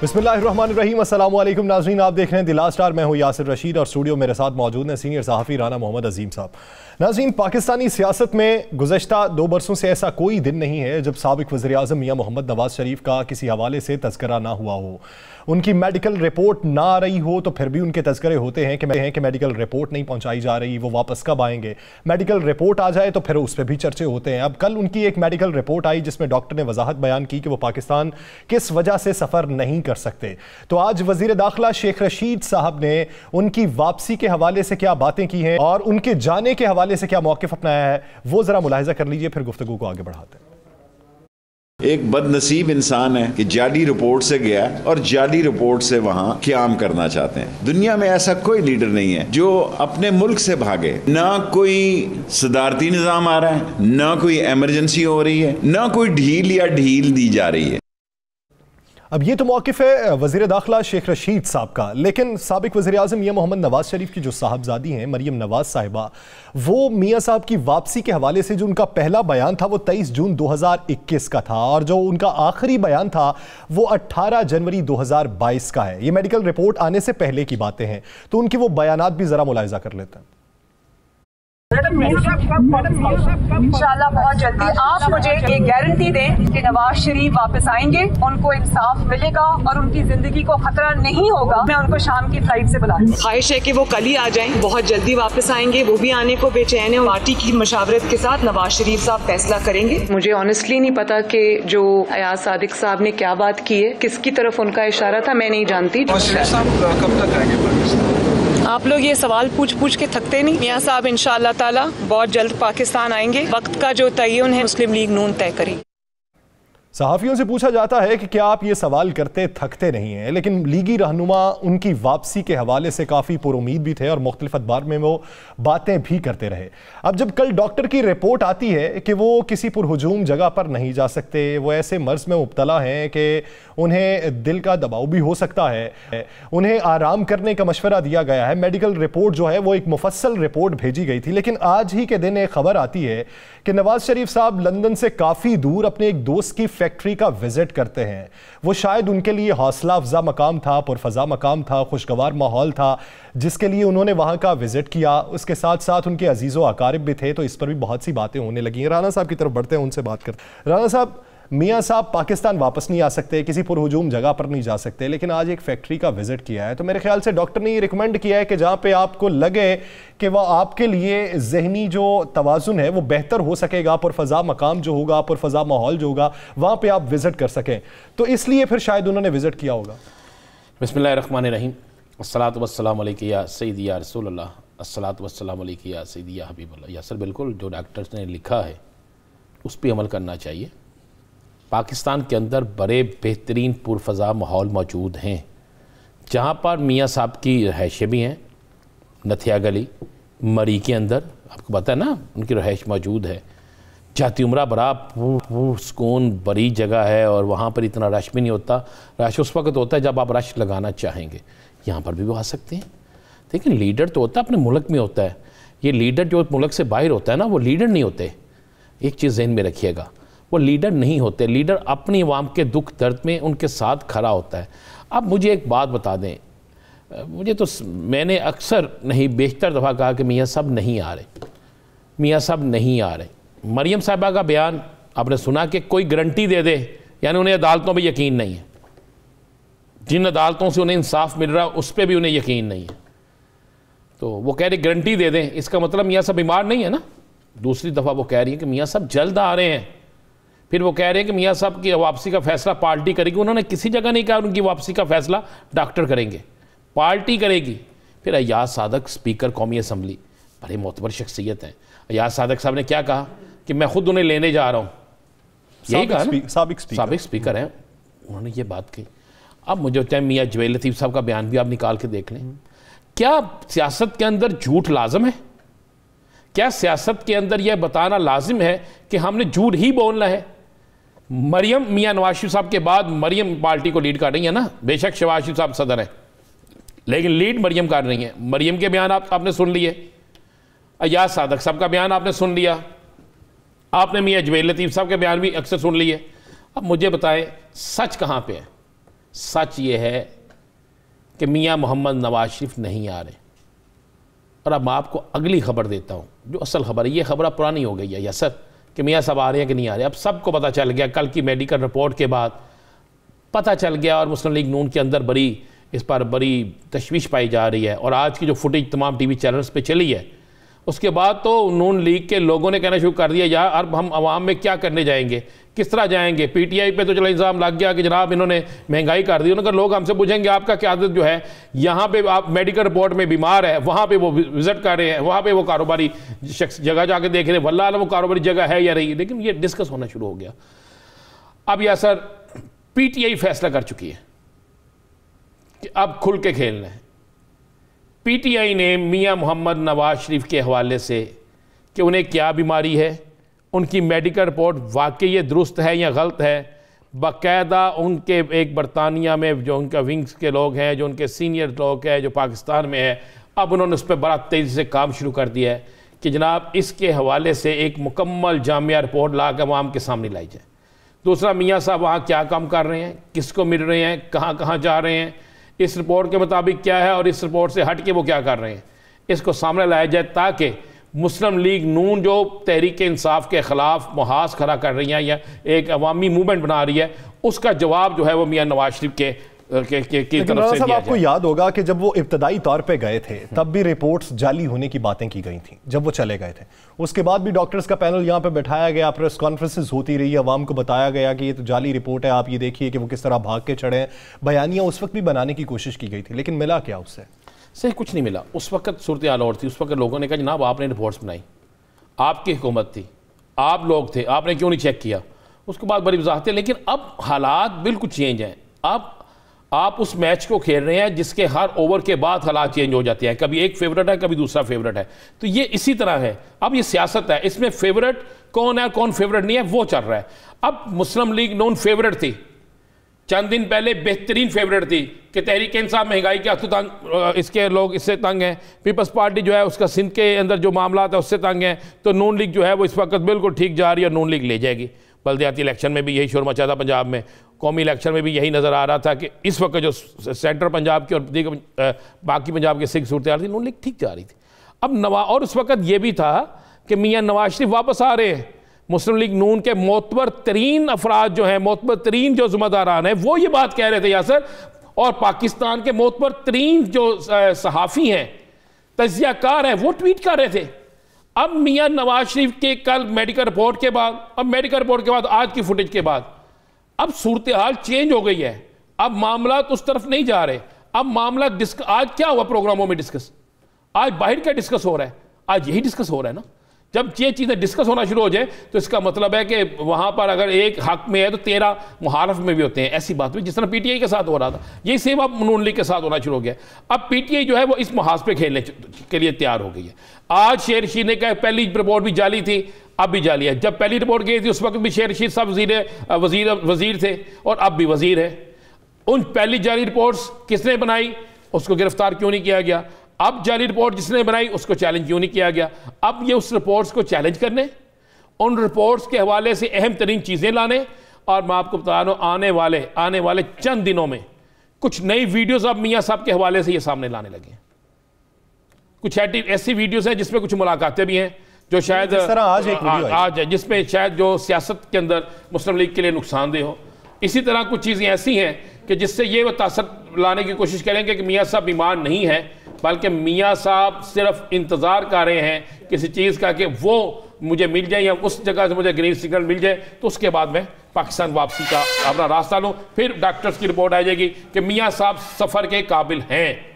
बिस्मिल्लाहिर्रहमानिर्रहीम, अस्सलाम वालेकुम नाज़रीन, आप देख रहे हैं द लास्ट आवर। मैं हूं यासिर रशीद और स्टूडियो मेरे साथ मौजूद हैं सीनियर सहाफ़ी राना मोहम्मद अजीम साहब। नाज़रीन, पाकिस्तानी सियासत में गुज़श्ता 2 बरसों से ऐसा कोई दिन नहीं है जब साबिक़ वज़ीर-ए-आज़म मियां मोहम्मद नवाज़ शरीफ का किसी हवाले से तज़किरा ना हुआ हो। उनकी मेडिकल रिपोर्ट ना आ रही हो तो फिर भी उनके तज़किरे होते हैं कि मेडिकल रिपोर्ट नहीं पहुंचाई जा रही, वो वापस कब आएंगे। मेडिकल रिपोर्ट आ जाए तो फिर उस पर भी चर्चे होते हैं। अब कल उनकी एक मेडिकल रिपोर्ट आई जिसमें डॉक्टर ने वजाहत बयान की कि वो पाकिस्तान किस वजह से सफ़र नहीं कर सकते। तो आज वज़ीर दाखिला शेख रशीद साहब ने उनकी वापसी के हवाले से क्या बातें की हैं और उनके जाने के हवाले से क्या मौक़िफ़ अपनाया है, वो ज़रा मुलाहिज़ा कर लीजिए, फिर गुफ्तगू को आगे बढ़ाते हैं। एक बदनसीब इंसान है कि जाली रिपोर्ट से गया और जाली रिपोर्ट से वहां क़याम करना चाहते हैं। दुनिया में ऐसा कोई लीडर नहीं है जो अपने मुल्क से भागे। ना कोई सदारती निज़ाम आ रहा है, ना कोई एमरजेंसी हो रही है, ना कोई ढील या ढील दी जा रही है। अब ये तो मौक़िफ़ है वज़ीर दाखिला शेख रशीद साहब का, लेकिन साबिक़ वज़ीर-ए-आज़म मियां मोहम्मद नवाज़ शरीफ की जो साहबजादी हैं मरियम नवाज़ साहिबा, वो मियां साहब की वापसी के हवाले से जो उनका पहला बयान था वो 23 जून 2021 का था और जो उनका आखिरी बयान था वो 18 जनवरी 2022 का है। ये मेडिकल रिपोर्ट आने से पहले की बातें हैं, तो उनके वो बयानात भी ज़रा मुलाहिज़ा कर लेते हैं। इंशाल्लाह बहुत जल्दी आप मुझे ये गारंटी दें कि नवाज शरीफ वापस आएंगे, उनको इंसाफ मिलेगा और उनकी जिंदगी को खतरा नहीं होगा। मैं उनको शाम की फ्लाइट से बुलाऊंगी। ख्वाहिश है कि वो कल ही आ जाएं, बहुत जल्दी वापस आएंगे। वो भी आने को बेचैन है। पार्टी की मशावरत के साथ नवाज शरीफ साहब फैसला करेंगे। मुझे ऑनेस्टली नहीं पता कि जो अयाज सादिक साहब ने क्या बात की है, किसकी तरफ उनका इशारा था, मैं नहीं जानती। कब तक आएंगे पाकिस्तान? आप लोग ये सवाल पूछ के थकते नहीं। मियां साहब इंशाअल्लाह ताला बहुत जल्द पाकिस्तान आएंगे। वक्त का जो तयन है मुस्लिम लीग नून तय करेगी। सहाफ़ियों से पूछा जाता है कि क्या आप ये सवाल करते थकते नहीं हैं, लेकिन लीगी रहनुमा उनकी वापसी के हवाले से काफ़ी पुरुमीद भी थे और मुख्तलिफ अखबार में वो बातें भी करते रहे। अब जब कल डॉक्टर की रिपोर्ट आती है कि वो किसी पुरहुजूम जगह पर नहीं जा सकते, वो ऐसे मर्ज में मुब्तला हैं कि उन्हें दिल का दबाव भी हो सकता है, उन्हें आराम करने का मशवरा दिया गया है, मेडिकल रिपोर्ट जो है वो एक मुफस्सल रिपोर्ट भेजी गई थी, लेकिन आज ही के दिन एक खबर आती है कि नवाज शरीफ साहब लंदन से काफ़ी दूर अपने एक दोस्त की फैक्ट्री का विजिट करते हैं। वो शायद उनके लिए हौसला अफजा मकाम था, पुरफजा मकाम था, खुशगवार माहौल था जिसके लिए उन्होंने वहां का विजिट किया। उसके साथ साथ उनके अजीज़ो अकारिब भी थे, तो इस पर भी बहुत सी बातें होने लगी। राना साहब की तरफ बढ़ते हैं, उनसे बात करते हैं। राना साहब, मियां साहब पाकिस्तान वापस नहीं आ सकते, किसी पुरहुजूम जगह पर नहीं जा सकते, लेकिन आज एक फैक्ट्री का विजिट किया है, तो मेरे ख्याल से डॉक्टर ने ये रिकमेंड किया है कि जहां पे आपको लगे कि वह आपके लिए जहनी जो तवाज़ुन है वो बेहतर हो सकेगा, पुरफजा मकाम जो होगा, पुरफजा माहौल जो होगा, वहां पे आप विजिट कर सकें, तो इसलिए फिर शायद उन्होंने विजिट किया होगा। बिस्मिल्लाहिर्रहमानिर्रहीम, अस्सलातु वस्सलामु अलैका या सय्यदी या रसूलल्लाह, अस्सलातु वस्सलामु अलैका या सय्यदी या हबीबल्लाह। यासर, बिल्कुल जो डॉक्टर्स ने लिखा है उस पर अमल करना चाहिए। पाकिस्तान के अंदर बड़े बेहतरीन पुरफजा माहौल मौजूद हैं, जहाँ पर मियाँ साहब की रहायशें भी हैं। नथिया गली मरी के अंदर आपको पता है ना, उनकी रहायश मौजूद है। जाती उम्रा बड़ा सुकून बड़ी जगह है और वहाँ पर इतना रश भी नहीं होता। रश उस वक्त होता है जब आप रश लगाना चाहेंगे। यहाँ पर भी वो आ सकते हैं। लेकिन लीडर तो होता है अपने मुल्क में होता है। ये लीडर जो मुल्क से बाहर होता है ना, वो लीडर नहीं होते। एक चीज़ जहन में रखिएगा, वो लीडर नहीं होते। लीडर अपनी अवाम के दुख दर्द में उनके साथ खड़ा होता है। अब मुझे एक बात बता दें, मुझे तो मैंने अक्सर नहीं बेशतर दफ़ा कहा कि मियाँ साहब नहीं आ रहे, मियाँ साहब नहीं आ रहे। मरियम साहिबा का बयान आपने सुना कि कोई गारंटी दे दे, यानी उन्हें अदालतों पर यकीन नहीं है। जिन अदालतों से उन्हें इंसाफ मिल रहा है उस पर भी उन्हें यकीन नहीं है, तो वो कह रहे गारंटी दे दें, इसका मतलब मियाँ साहब बीमार नहीं है ना। दूसरी दफ़ा वो कह रही है कि मियाँ साहब जल्द आ रहे हैं। फिर वो कह रहे हैं कि मियाँ साहब की वापसी का फैसला पार्टी करेगी। उन्होंने किसी जगह नहीं कहा उनकी वापसी का फैसला डॉक्टर करेंगे, पार्टी करेगी। फिर अयाज सादक स्पीकर कौमी असम्बली, बड़े मोतबर शख्सियत हैं। अयाज सादक साहब ने क्या कहा कि मैं खुद उन्हें लेने जा रहा हूँ, यही कहा ना, साबिक स्पीकर हैं, उन्होंने ये बात कही। अब मुझे होता है मियाँ जवेद लतीफ़ साहब का बयान भी आप निकाल के देख लें। क्या सियासत के अंदर झूठ लाजम है? क्या सियासत के अंदर यह बताना लाजिम है कि हमने झूठ ही बोलना है? मरियम मियाँ नवाज शरीफ साहब के बाद मरियम पार्टी को लीड कर रही है ना। बेशक शहबाज शरीफ साहब सदर हैं, लेकिन लीड मरियम कर रही है। मरियम के बयान आपने सुन लिए, अयाज सादक साहब का बयान आपने सुन लिया, आपने मियाँ जवेद लतीफ़ साहब के बयान भी अक्सर सुन लिए। अब मुझे बताएं सच कहाँ पे है? सच ये है कि मियाँ मोहम्मद नवाज शरीफ नहीं आ रहे। और अब मैं आपको अगली खबर देता हूँ, जो असल खबर है। ये खबर अब पुरानी हो गई है यसर कि मियाँ साहब आ रहे हैं कि नहीं आ रहे। अब सबको पता चल गया, कल की मेडिकल रिपोर्ट के बाद पता चल गया, और मुस्लिम लीग नून के अंदर इस पर बड़ी तशवीश पाई जा रही है। और आज की जो फुटेज तमाम टीवी चैनल्स पे चली है, उसके बाद तो नून लीग के लोगों ने कहना शुरू कर दिया, यार अब हम अवाम में क्या करने जाएंगे, किस तरह जाएंगे। पीटीआई पे तो चलो इल्ज़ाम लग गया कि जनाब इन्होंने महंगाई कर दी। उन्होंने लोग हमसे पूछेंगे आपका क़यादत जो है यहाँ पे आप मेडिकल रिपोर्ट में बीमार है, वहाँ पे वो विजिट कर रहे हैं, वहाँ पे वो कारोबारी शख्स जगह जाके देख रहे हैं, वल्लाह आलम वो कारोबारी जगह है या नहीं। लेकिन ये डिस्कस होना शुरू हो गया। अब यह सर पीटीआई फैसला कर चुकी है कि अब खुल के खेलना है। पीटीआई ने मियां मोहम्मद नवाज शरीफ के हवाले से कि उन्हें क्या बीमारी है, उनकी मेडिकल रिपोर्ट वाकई ये दुरुस्त है या गलत है, बाकायदा उनके एक बरतानिया में जो उनका विंग्स के लोग हैं, जो उनके सीनियर लोग हैं, जो पाकिस्तान में है, अब उन्होंने उस पर बड़ा तेज़ी से काम शुरू कर दिया है कि जनाब इसके हवाले से एक मुकम्मल जामिया रिपोर्ट ला कर आवाम के सामने लाई जाए। दूसरा, मियाँ साहब वहाँ क्या काम कर रहे हैं, किसको मिल रहे हैं, कहाँ कहाँ जा रहे हैं, इस रिपोर्ट के मुताबिक क्या है और इस रिपोर्ट से हट के वो क्या कर रहे हैं, इसको सामने लाया जाए ताकि मुस्लिम लीग नून जो तहरीक इंसाफ के ख़िलाफ़ मुहाज खड़ा कर रही है या एक अवामी मूवमेंट बना रही है, उसका जवाब जो है वो मियां नवाज शरीफ की तरफ से दिया आपको याद होगा कि जब वो इब्तदाई तौर पे गए थे तब भी रिपोर्ट्स जाली होने की बातें की गई थी जब वो चले गए थे। उसके बाद भी डॉक्टर्स का पैनल यहाँ पे बैठाया गया, प्रेस कॉन्फ्रेंसेस होती रही, अवाम को बताया गया कि ये तो जाली रिपोर्ट है, आप ये देखिए कि वो किस तरह भाग के चढ़े हैं। बयानियाँ उस वक्त भी बनाने की कोशिश की गई थी, लेकिन मिला क्या उससे? सही कुछ नहीं मिला। उस वक्त सूरत हाल और थी। उस वक्त लोगों ने कहा जनाब आपने रिपोर्ट्स बनाई, आपकी हुकूमत थी, आप लोग थे, आपने क्यों नहीं चेक किया। उसके बाद बड़ी वजाहत है। लेकिन अब हालात बिल्कुल चेंज हैं। अब आप उस मैच को खेल रहे हैं जिसके हर ओवर के बाद हालात चेंज हो जाते हैं, कभी एक फेवरेट है, कभी दूसरा फेवरेट है। तो ये इसी तरह है। अब ये सियासत है, इसमें फेवरेट कौन है कौन फेवरेट नहीं है वो चल रहा है। अब मुस्लिम लीग नून फेवरेट थी, चंद दिन पहले बेहतरीन फेवरेट थी कि तहरीक इंसाफ महंगाई के हद तंग, इसके लोग इससे तंग हैं। पीपल्स पार्टी जो है उसका सिंध के अंदर जो मामला है उससे तंग हैं। तो नून लीग जो है वो इस वक्त बिल्कुल ठीक जा रही है, नून लीग ले जाएगी। बल्दियाती इलेक्शन में भी यही शोर मचा था पंजाब में, कौमी इलेक्शन में भी यही नज़र आ रहा था कि इस वक्त जो सेंट्रल पंजाब की और बाकी पंजाब के सिख सूरत हाल थी, नून लीग ठीक जा रही थी। अब और उस वक्त ये भी था कि मियाँ नवाज शरीफ वापस आ रहे हैं। मुस्लिम लीग नून के मोतबर तरीन अफराद जो हैं, मोतबर तरीन जो ज़िम्मेदारान हैं, वो ये बात कह रहे थे यासर, और पाकिस्तान के मोतबर तरीन जो सहाफ़ी हैं, तज्ज़ियाकार हैं, वो ट्वीट कर रहे थे। अब मियाँ नवाज शरीफ के कल मेडिकल रिपोर्ट के बाद, अब मेडिकल रिपोर्ट के बाद आज की फुटेज के बाद अब सूरत हाल चेंज हो गई है। अब मामला उस तरफ नहीं जा रहे। अब मामला आज क्या हुआ प्रोग्रामों में डिस्कस, आज बाहर क्या डिस्कस हो रहा है, आज यही डिस्कस हो रहा है ना। जब ये चीज़ें डिस्कस होना शुरू हो जाए तो इसका मतलब है कि वहाँ पर अगर एक हक में है तो 13 मुहालफ में भी होते हैं। ऐसी बात भी जिस तरह पीटीआई के साथ हो रहा था, यही सेम अब नून लीग के साथ होना शुरू हो गया। अब पीटीआई जो है वो इस मुहाज पे खेलने के लिए तैयार हो गई है। आज शेर रशीद ने कहा पहली रिपोर्ट भी जाली थी, अब भी जाली है। जब पहली रिपोर्ट गई थी उस वक्त भी शेर रशीद साहब वजीर थे और अब भी वजीर है। उन पहली जाली रिपोर्ट्स किसने बनाई, उसको गिरफ्तार क्यों नहीं किया गया। अब जाली रिपोर्ट जिसने बनाई उसको चैलेंज क्यों नहीं किया गया। अब ये उस रिपोर्ट्स को चैलेंज करने, उन रिपोर्ट्स के हवाले से अहम तरीन चीज़ें लाने। और मैं आपको बता रहा हूँ आने वाले चंद दिनों में कुछ नई वीडियोस अब मियाँ साहब के हवाले से ये सामने लाने लगे हैं। कुछ ऐसी वीडियोस हैं जिसमें कुछ मुलाकातें भी हैं जो शायद आज है, जिसमें शायद जो सियासत के अंदर मुस्लिम लीग के लिए नुकसानदेह हो। इसी तरह कुछ चीज़ें ऐसी हैं कि जिससे ये वो तासर लाने की कोशिश करेंगे कि मियाँ साहब बीमार नहीं है, बल्कि मियाँ साहब सिर्फ इंतज़ार कर रहे हैं किसी चीज़ का कि वो मुझे मिल जाए या उस जगह से मुझे ग्रीन सिग्नल मिल जाए तो उसके बाद मैं पाकिस्तान वापसी का अपना रास्ता लूँ। फिर डॉक्टर्स की रिपोर्ट आ जाएगी कि मियाँ साहब सफ़र के काबिल हैं,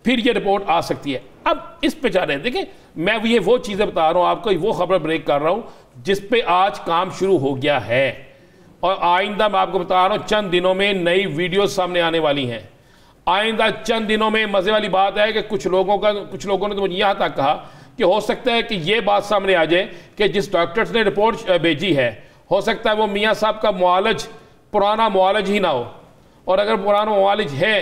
फिर ये रिपोर्ट आ सकती है। अब इस पे जा रहे हैं। देखिए मैं ये वो चीज़ें बता रहा हूँ आपको, वो खबर ब्रेक कर रहा हूँ जिस पे आज काम शुरू हो गया है। और आइंदा मैं आपको बता रहा हूँ चंद दिनों में नई वीडियो सामने आने वाली हैं। आइंदा चंद दिनों में मज़े वाली बात है कि कुछ लोगों ने तो मुझे यहाँ तक कहा कि हो सकता है कि ये बात सामने आ जाए कि जिस डॉक्टर्स ने रिपोर्ट भेजी है हो सकता है वो मियाँ साहब का मुआलज पुराना मुआलज ही ना हो। और अगर पुराना मुआलज है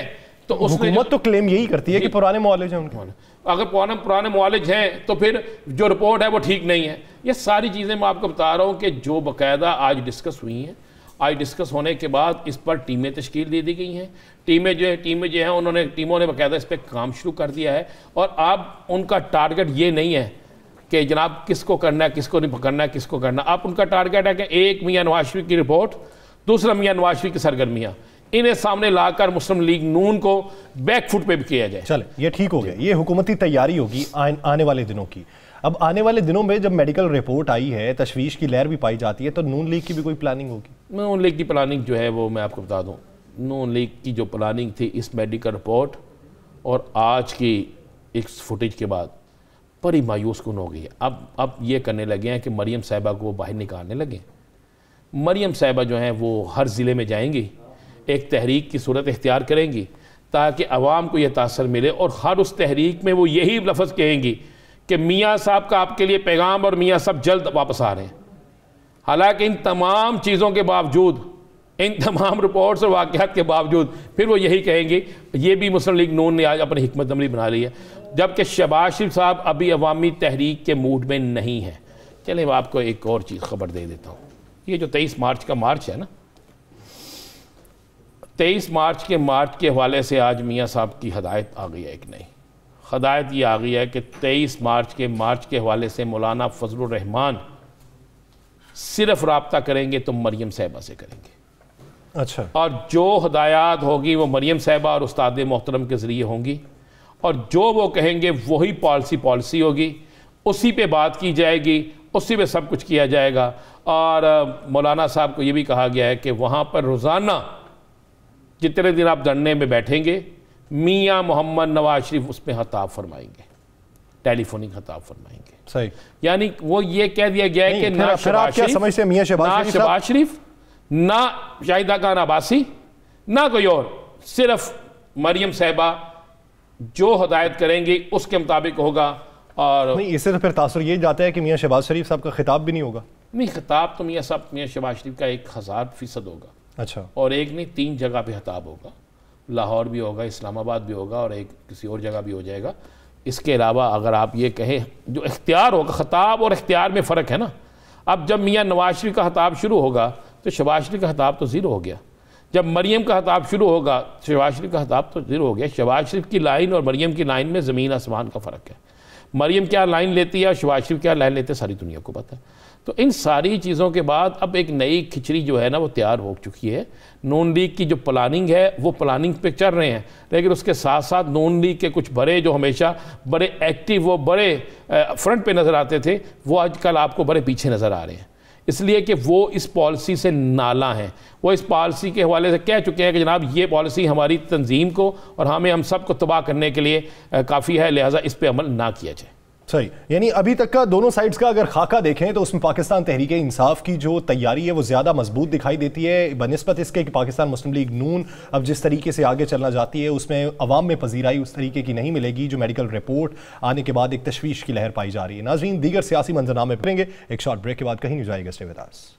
तो हुकूमत तो क्लेम यही करती है कि पुराने मुआलिज हैं उनके। अगर पुराने मुआलिज हैं तो फिर जो रिपोर्ट है वो ठीक नहीं है। ये सारी चीज़ें मैं आपको बता रहा हूँ कि जो बाकायदा आज डिस्कस हुई हैं आज डिस्कस होने के बाद इस पर टीमें तश्कील दे दी गई हैं। टीमें जो हैं टीमों ने बाकायदा इस पर काम शुरू कर दिया है। और अब उनका टारगेट ये नहीं है कि जनाब किसको करना है, किसको नहीं करना है, किसको करना। अब उनका टारगेट है कि एक मियां नवाज शरीफ की रिपोर्ट, दूसरा मियां नवाज शरीफ की सरगर्मियाँ, इन्हें सामने लाकर मुस्लिम लीग नून को बैक फुट पे भी किया जाए। चले, ये ठीक हो गया, ये हुकूमती तैयारी होगी आने वाले दिनों की। अब आने वाले दिनों में जब मेडिकल रिपोर्ट आई है, तशवीश की लहर भी पाई जाती है, तो नून लीग की भी कोई प्लानिंग होगी? नून लीग की प्लानिंग जो है वो मैं आपको बता दूं, नून लीग की जो प्लानिंग थी इस मेडिकल रिपोर्ट और आज की इस फुटेज के बाद बड़ी मायूस कुन हो गई है। अब ये करने लगे हैं कि मरियम साहिबा को बाहर निकालने लगे। मरियम साहिबा जो हैं वो हर ज़िले में जाएंगी, एक तहरीक की सूरत इख्तियार करेंगी ताकि अवाम को यह तासर मिले, और हर उस तहरीक में वो यही लफ्ज़ कहेंगी कि मियाँ साहब का आपके लिए पैगाम और मियाँ साहब जल्द वापस आ रहे हैं। हालांकि इन तमाम चीज़ों के बावजूद, इन तमाम रिपोर्ट्स और वाक़यात के बावजूद फिर वो यही कहेंगे। ये भी मुस्लिम लीग नून ने आज अपनी हिकमत अमली बना ली है, जबकि शहबाज शरीफ साहब अभी अवामी तहरीक के मूड में नहीं है। चलें मैं आपको एक और चीज़ खबर दे देता हूँ। ये जो 23 मार्च का मार्च है ना, 23 मार्च के हवाले से आज मियाँ साहब की हदायत आ गई है। एक नई हदायत ये आ गई है कि 23 मार्च के हवाले से मौलाना फजलुर रहमान सिर्फ रब्ता करेंगे तो मरियम साहिबा से करेंगे। अच्छा। और जो हदायत होगी वो मरियम साहिबा और उस्ताद मोहतरम के ज़रिए होंगी, और जो वो कहेंगे वही पॉलिसी होगी, उसी पे बात की जाएगी, उसी पे सब कुछ किया जाएगा। और मौलाना साहब को ये भी कहा गया है कि वहाँ पर रोज़ाना जितने दिन आप धरने में बैठेंगे, मियाँ मोहम्मद नवाज शरीफ उस पर खिताब फरमाएंगे, टेलीफोनिक खिताब फरमाएंगे। सही, यानी वो ये कह दिया गया है कि ना शहबाज शरीफ, ना शाहिदा खान अब्बासी, ना कोई और, सिर्फ मरियम साहिबा जो हदायत करेंगी उसके मुताबिक होगा। और नहीं, इससे तो फिर तासुर ये जाता है कि मियाँ शहबाज शरीफ साहब का खिताब भी नहीं होगा। नहीं, खिताब तो मियाँ शहबाज शरीफ का 1000% होगा। अच्छा। और एक नहीं, 3 जगह पे खिताब होगा, लाहौर भी होगा, इस्लामाबाद भी होगा, और एक किसी और जगह भी हो जाएगा। इसके अलावा अगर आप ये कहें जो इख्तियार होगा, खिताब और इख्तियार में फ़र्क है ना। अब जब मियाँ नवाज शरीफ का खिताब शुरू होगा तो शहबाज शरीफ का खिताब तो ज़ीरो हो गया। जब मरियम का खिताब शुरू होगा शहबाज शरीफ का खिताब तो ज़ीरो हो गया। शहबाज शरीफ की लाइन और मरियम की लाइन में ज़मीन आसमान का फ़र्क है। मरियम क्या लाइन लेती है और शहबाज शरीफ क्या लाइन लेते हैं, सारी दुनिया को पता है। तो इन सारी चीज़ों के बाद अब एक नई खिचड़ी जो है ना वो तैयार हो चुकी है। नून लीग की जो प्लानिंग है वो प्लानिंग पे चल रहे हैं, लेकिन उसके साथ साथ नून लीग के कुछ बड़े जो हमेशा बड़े एक्टिव, वो बड़े फ्रंट पे नज़र आते थे, वो आजकल आपको बड़े पीछे नज़र आ रहे हैं। इसलिए कि वो इस पॉलिसी से नाला हैं। वो इस पॉलिसी के हवाले से कह चुके हैं कि जनाब ये पॉलिसी हमारी तंजीम को और हम सब को तबाह करने के लिए काफ़ी है, लिहाजा इस पर अमल ना किया जाए। सही, यानी अभी तक का दोनों साइड्स का अगर खाका देखें तो उसमें पाकिस्तान तहरीक इंसाफ की जो तैयारी है वो ज़्यादा मजबूत दिखाई देती है बनिस्बत इसके कि पाकिस्तान मुस्लिम लीग नून अब जिस तरीके से आगे चलना चाहती है उसमें अवाम में पजीराई उस तरीके की नहीं मिलेगी जो मेडिकल रिपोर्ट आने के बाद एक तशवीश की लहर पाई जा रही है। नाज़रीन, दीगर सियासी मंजरनामे करेंगे एक शॉर्ट ब्रेक के बाद, कहीं नहीं जाएगा, स्टे विद अस।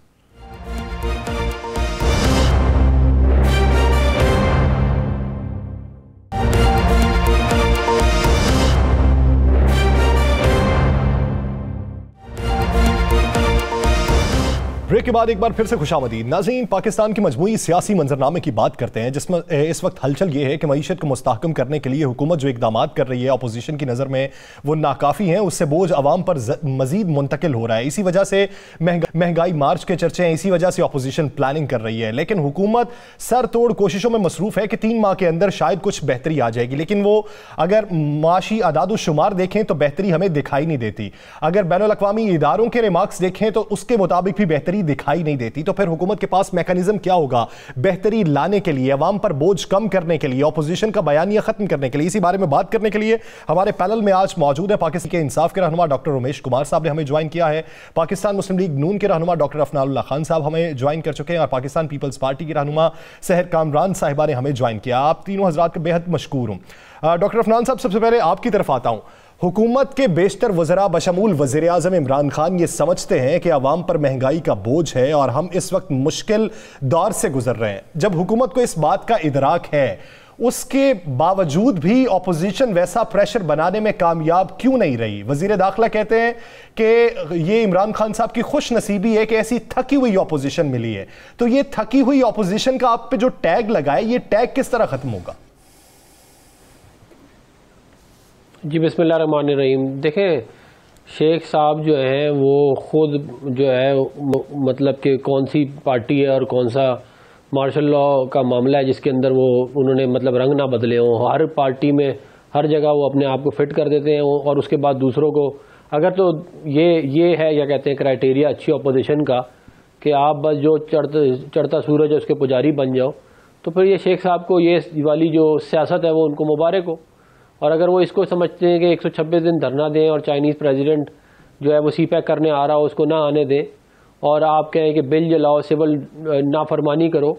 ब्रेक के बाद एक बार फिर से खुशामदीद। नाज़रीन, पाकिस्तान की मजमूई सियासी मंजरनामे की बात करते हैं जिसमें इस वक्त हलचल ये है कि मईशत को मुस्तहकम करने के लिए हुकूमत जो इकदाम कर रही है अपोजिशन की नज़र में वो नाकाफ़ी हैं, उससे बोझ अवाम पर मजीद मुंतकिल हो रहा है। इसी वजह से महंगाई मार्च के चर्चे हैं, इसी वजह से अपोजिशन प्लानिंग कर रही है। लेकिन हुकूमत सर तोड़ कोशिशों में मसरूफ़ है कि 3 माह के अंदर शायद कुछ बेहतरी आ जाएगी, लेकिन वो अगर माशी अदाद शुमार देखें तो बेहतरी हमें दिखाई नहीं देती। अगर बैनुल अक़वामी इदारों के रिमार्क्स देखें तो उसके मुताबिक भी बेहतरी दिखाई नहीं देती। तो फिर हुकूमत के पास मैकेनिज्म क्या होगा बेहतरी लाने के लिए, अवाम पर बोझ कम करने के लिए, ऑपोजिशन का बयानिया खत्म करने के लिए? इसी बारे में बात करने के लिए हमारे पैनल में आज मौजूद है पाकिस्तान के इंसाफ के रहनुमा डॉक्टर उमेश कुमार साहब ने हमें ज्वाइन किया है, पाकिस्तान मुस्लिम लीग नून के रहनुमा डॉक्टर अफनाउल्लाह खान साहब हमें ज्वाइन कर चुके हैं, और पाकिस्तान पीपल्स पार्टी की रहनुमा सहर कामरान साहिबा ने हमें ज्वाइन किया। आप तीनों हजरात के बेहद मशकूर हूं। डॉक्टर अफनान साहब, सबसे पहले आपकी तरफ आता हूं। हुकूमत के बेशतर वज़रा बशमूल वज़ीर आज़म इमरान खान ये समझते हैं कि अवाम पर महंगाई का बोझ है और हम इस वक्त मुश्किल दौर से गुजर रहे हैं। जब हुकूमत को इस बात का इदराक है, उसके बावजूद भी ऑपोजिशन वैसा प्रेशर बनाने में कामयाब क्यों नहीं रही? वजीर दाखिला कहते हैं कि ये इमरान खान साहब की खुश नसीबी है कि ऐसी थकी हुई ऑपोजिशन मिली है। तो ये थकी हुई ऑपोजिशन का आप पे जो टैग लगा है, ये टैग किस तरह खत्म होगा? जी बिस्मिल्लाहिर्रहमानिर्रहीम। देखें, शेख साहब जो हैं वो खुद जो है मतलब कि कौन सी पार्टी है और कौन सा मार्शल लॉ का मामला है जिसके अंदर वो उन्होंने मतलब रंग ना बदले हों। हर पार्टी में हर जगह वो अपने आप को फिट कर देते हैं और उसके बाद दूसरों को अगर तो ये है क्या कहते हैं क्राइटेरिया अच्छी अपोजिशन का कि आप बस जो चढ़ता सूरज है उसके पुजारी बन जाओ, तो फिर ये शेख साहब को ये वाली जो सियासत है वो उनको मुबारक हो। और अगर वो इसको समझते हैं कि 126 दिन धरना दें और चाइनीज़ प्रेसिडेंट जो है वो CPEC करने आ रहा हो उसको ना आने दें और आप कहें कि बिल जलाओ, सिविल नाफरमानी करो,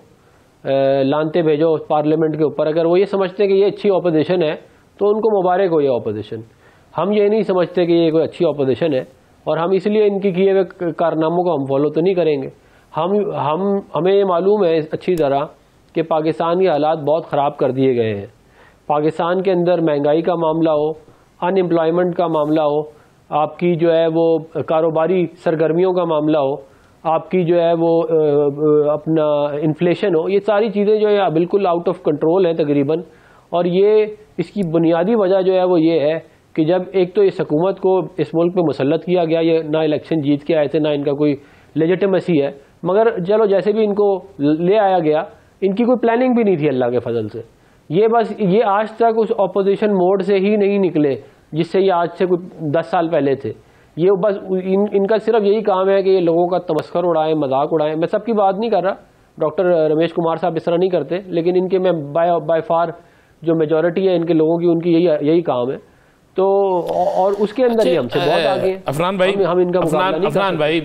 लानते भेजो पार्लियामेंट के ऊपर, अगर वो ये समझते हैं कि ये अच्छी ऑपोजिशन है तो उनको मुबारक हो ये ऑपोजिशन। हम ये नहीं समझते कि ये कोई अच्छी ऑपोजिशन है और हम इसलिए इनकी किए हुए कारनामों को हम फॉलो तो नहीं करेंगे। हमें ये मालूम है अच्छी तरह कि पाकिस्तान के हालात बहुत ख़राब कर दिए गए हैं। पाकिस्तान के अंदर महंगाई का मामला हो, अनएम्प्लॉयमेंट का मामला हो, आपकी जो है वो कारोबारी सरगर्मियों का मामला हो, आपकी जो है वो अपना इन्फ्लेशन हो, ये सारी चीज़ें जो है बिल्कुल आउट ऑफ कंट्रोल हैं तकरीबन। और ये इसकी बुनियादी वजह जो है वो ये है कि जब एक तो इस हुकूमत को इस मुल्क पे मुसल्लत किया गया, ये ना इलेक्शन जीत के आए थे ना इनका कोई लेजिटिमेसी है, मगर चलो जैसे भी इनको ले आया गया, इनकी कोई प्लानिंग भी नहीं थी अल्लाह के फजल से। ये आज तक उस ऑपोजिशन मोड से ही नहीं निकले जिससे ये आज से कुछ 10 साल पहले थे। ये बस इनका सिर्फ यही काम है कि ये लोगों का तमस्खर उड़ाएं, मजाक उड़ाएं। मैं सबकी बात नहीं कर रहा, डॉक्टर रमेश कुमार साहब इस तरह नहीं करते, लेकिन इनके में बाय फार जो मेजॉरिटी है इनके लोगों की, उनकी यही काम है। तो और उसके अंदर ही हमसे बहुत आगे हैं। अफरान भाई, हम इनका मुकाबला नहीं अफरान भाई,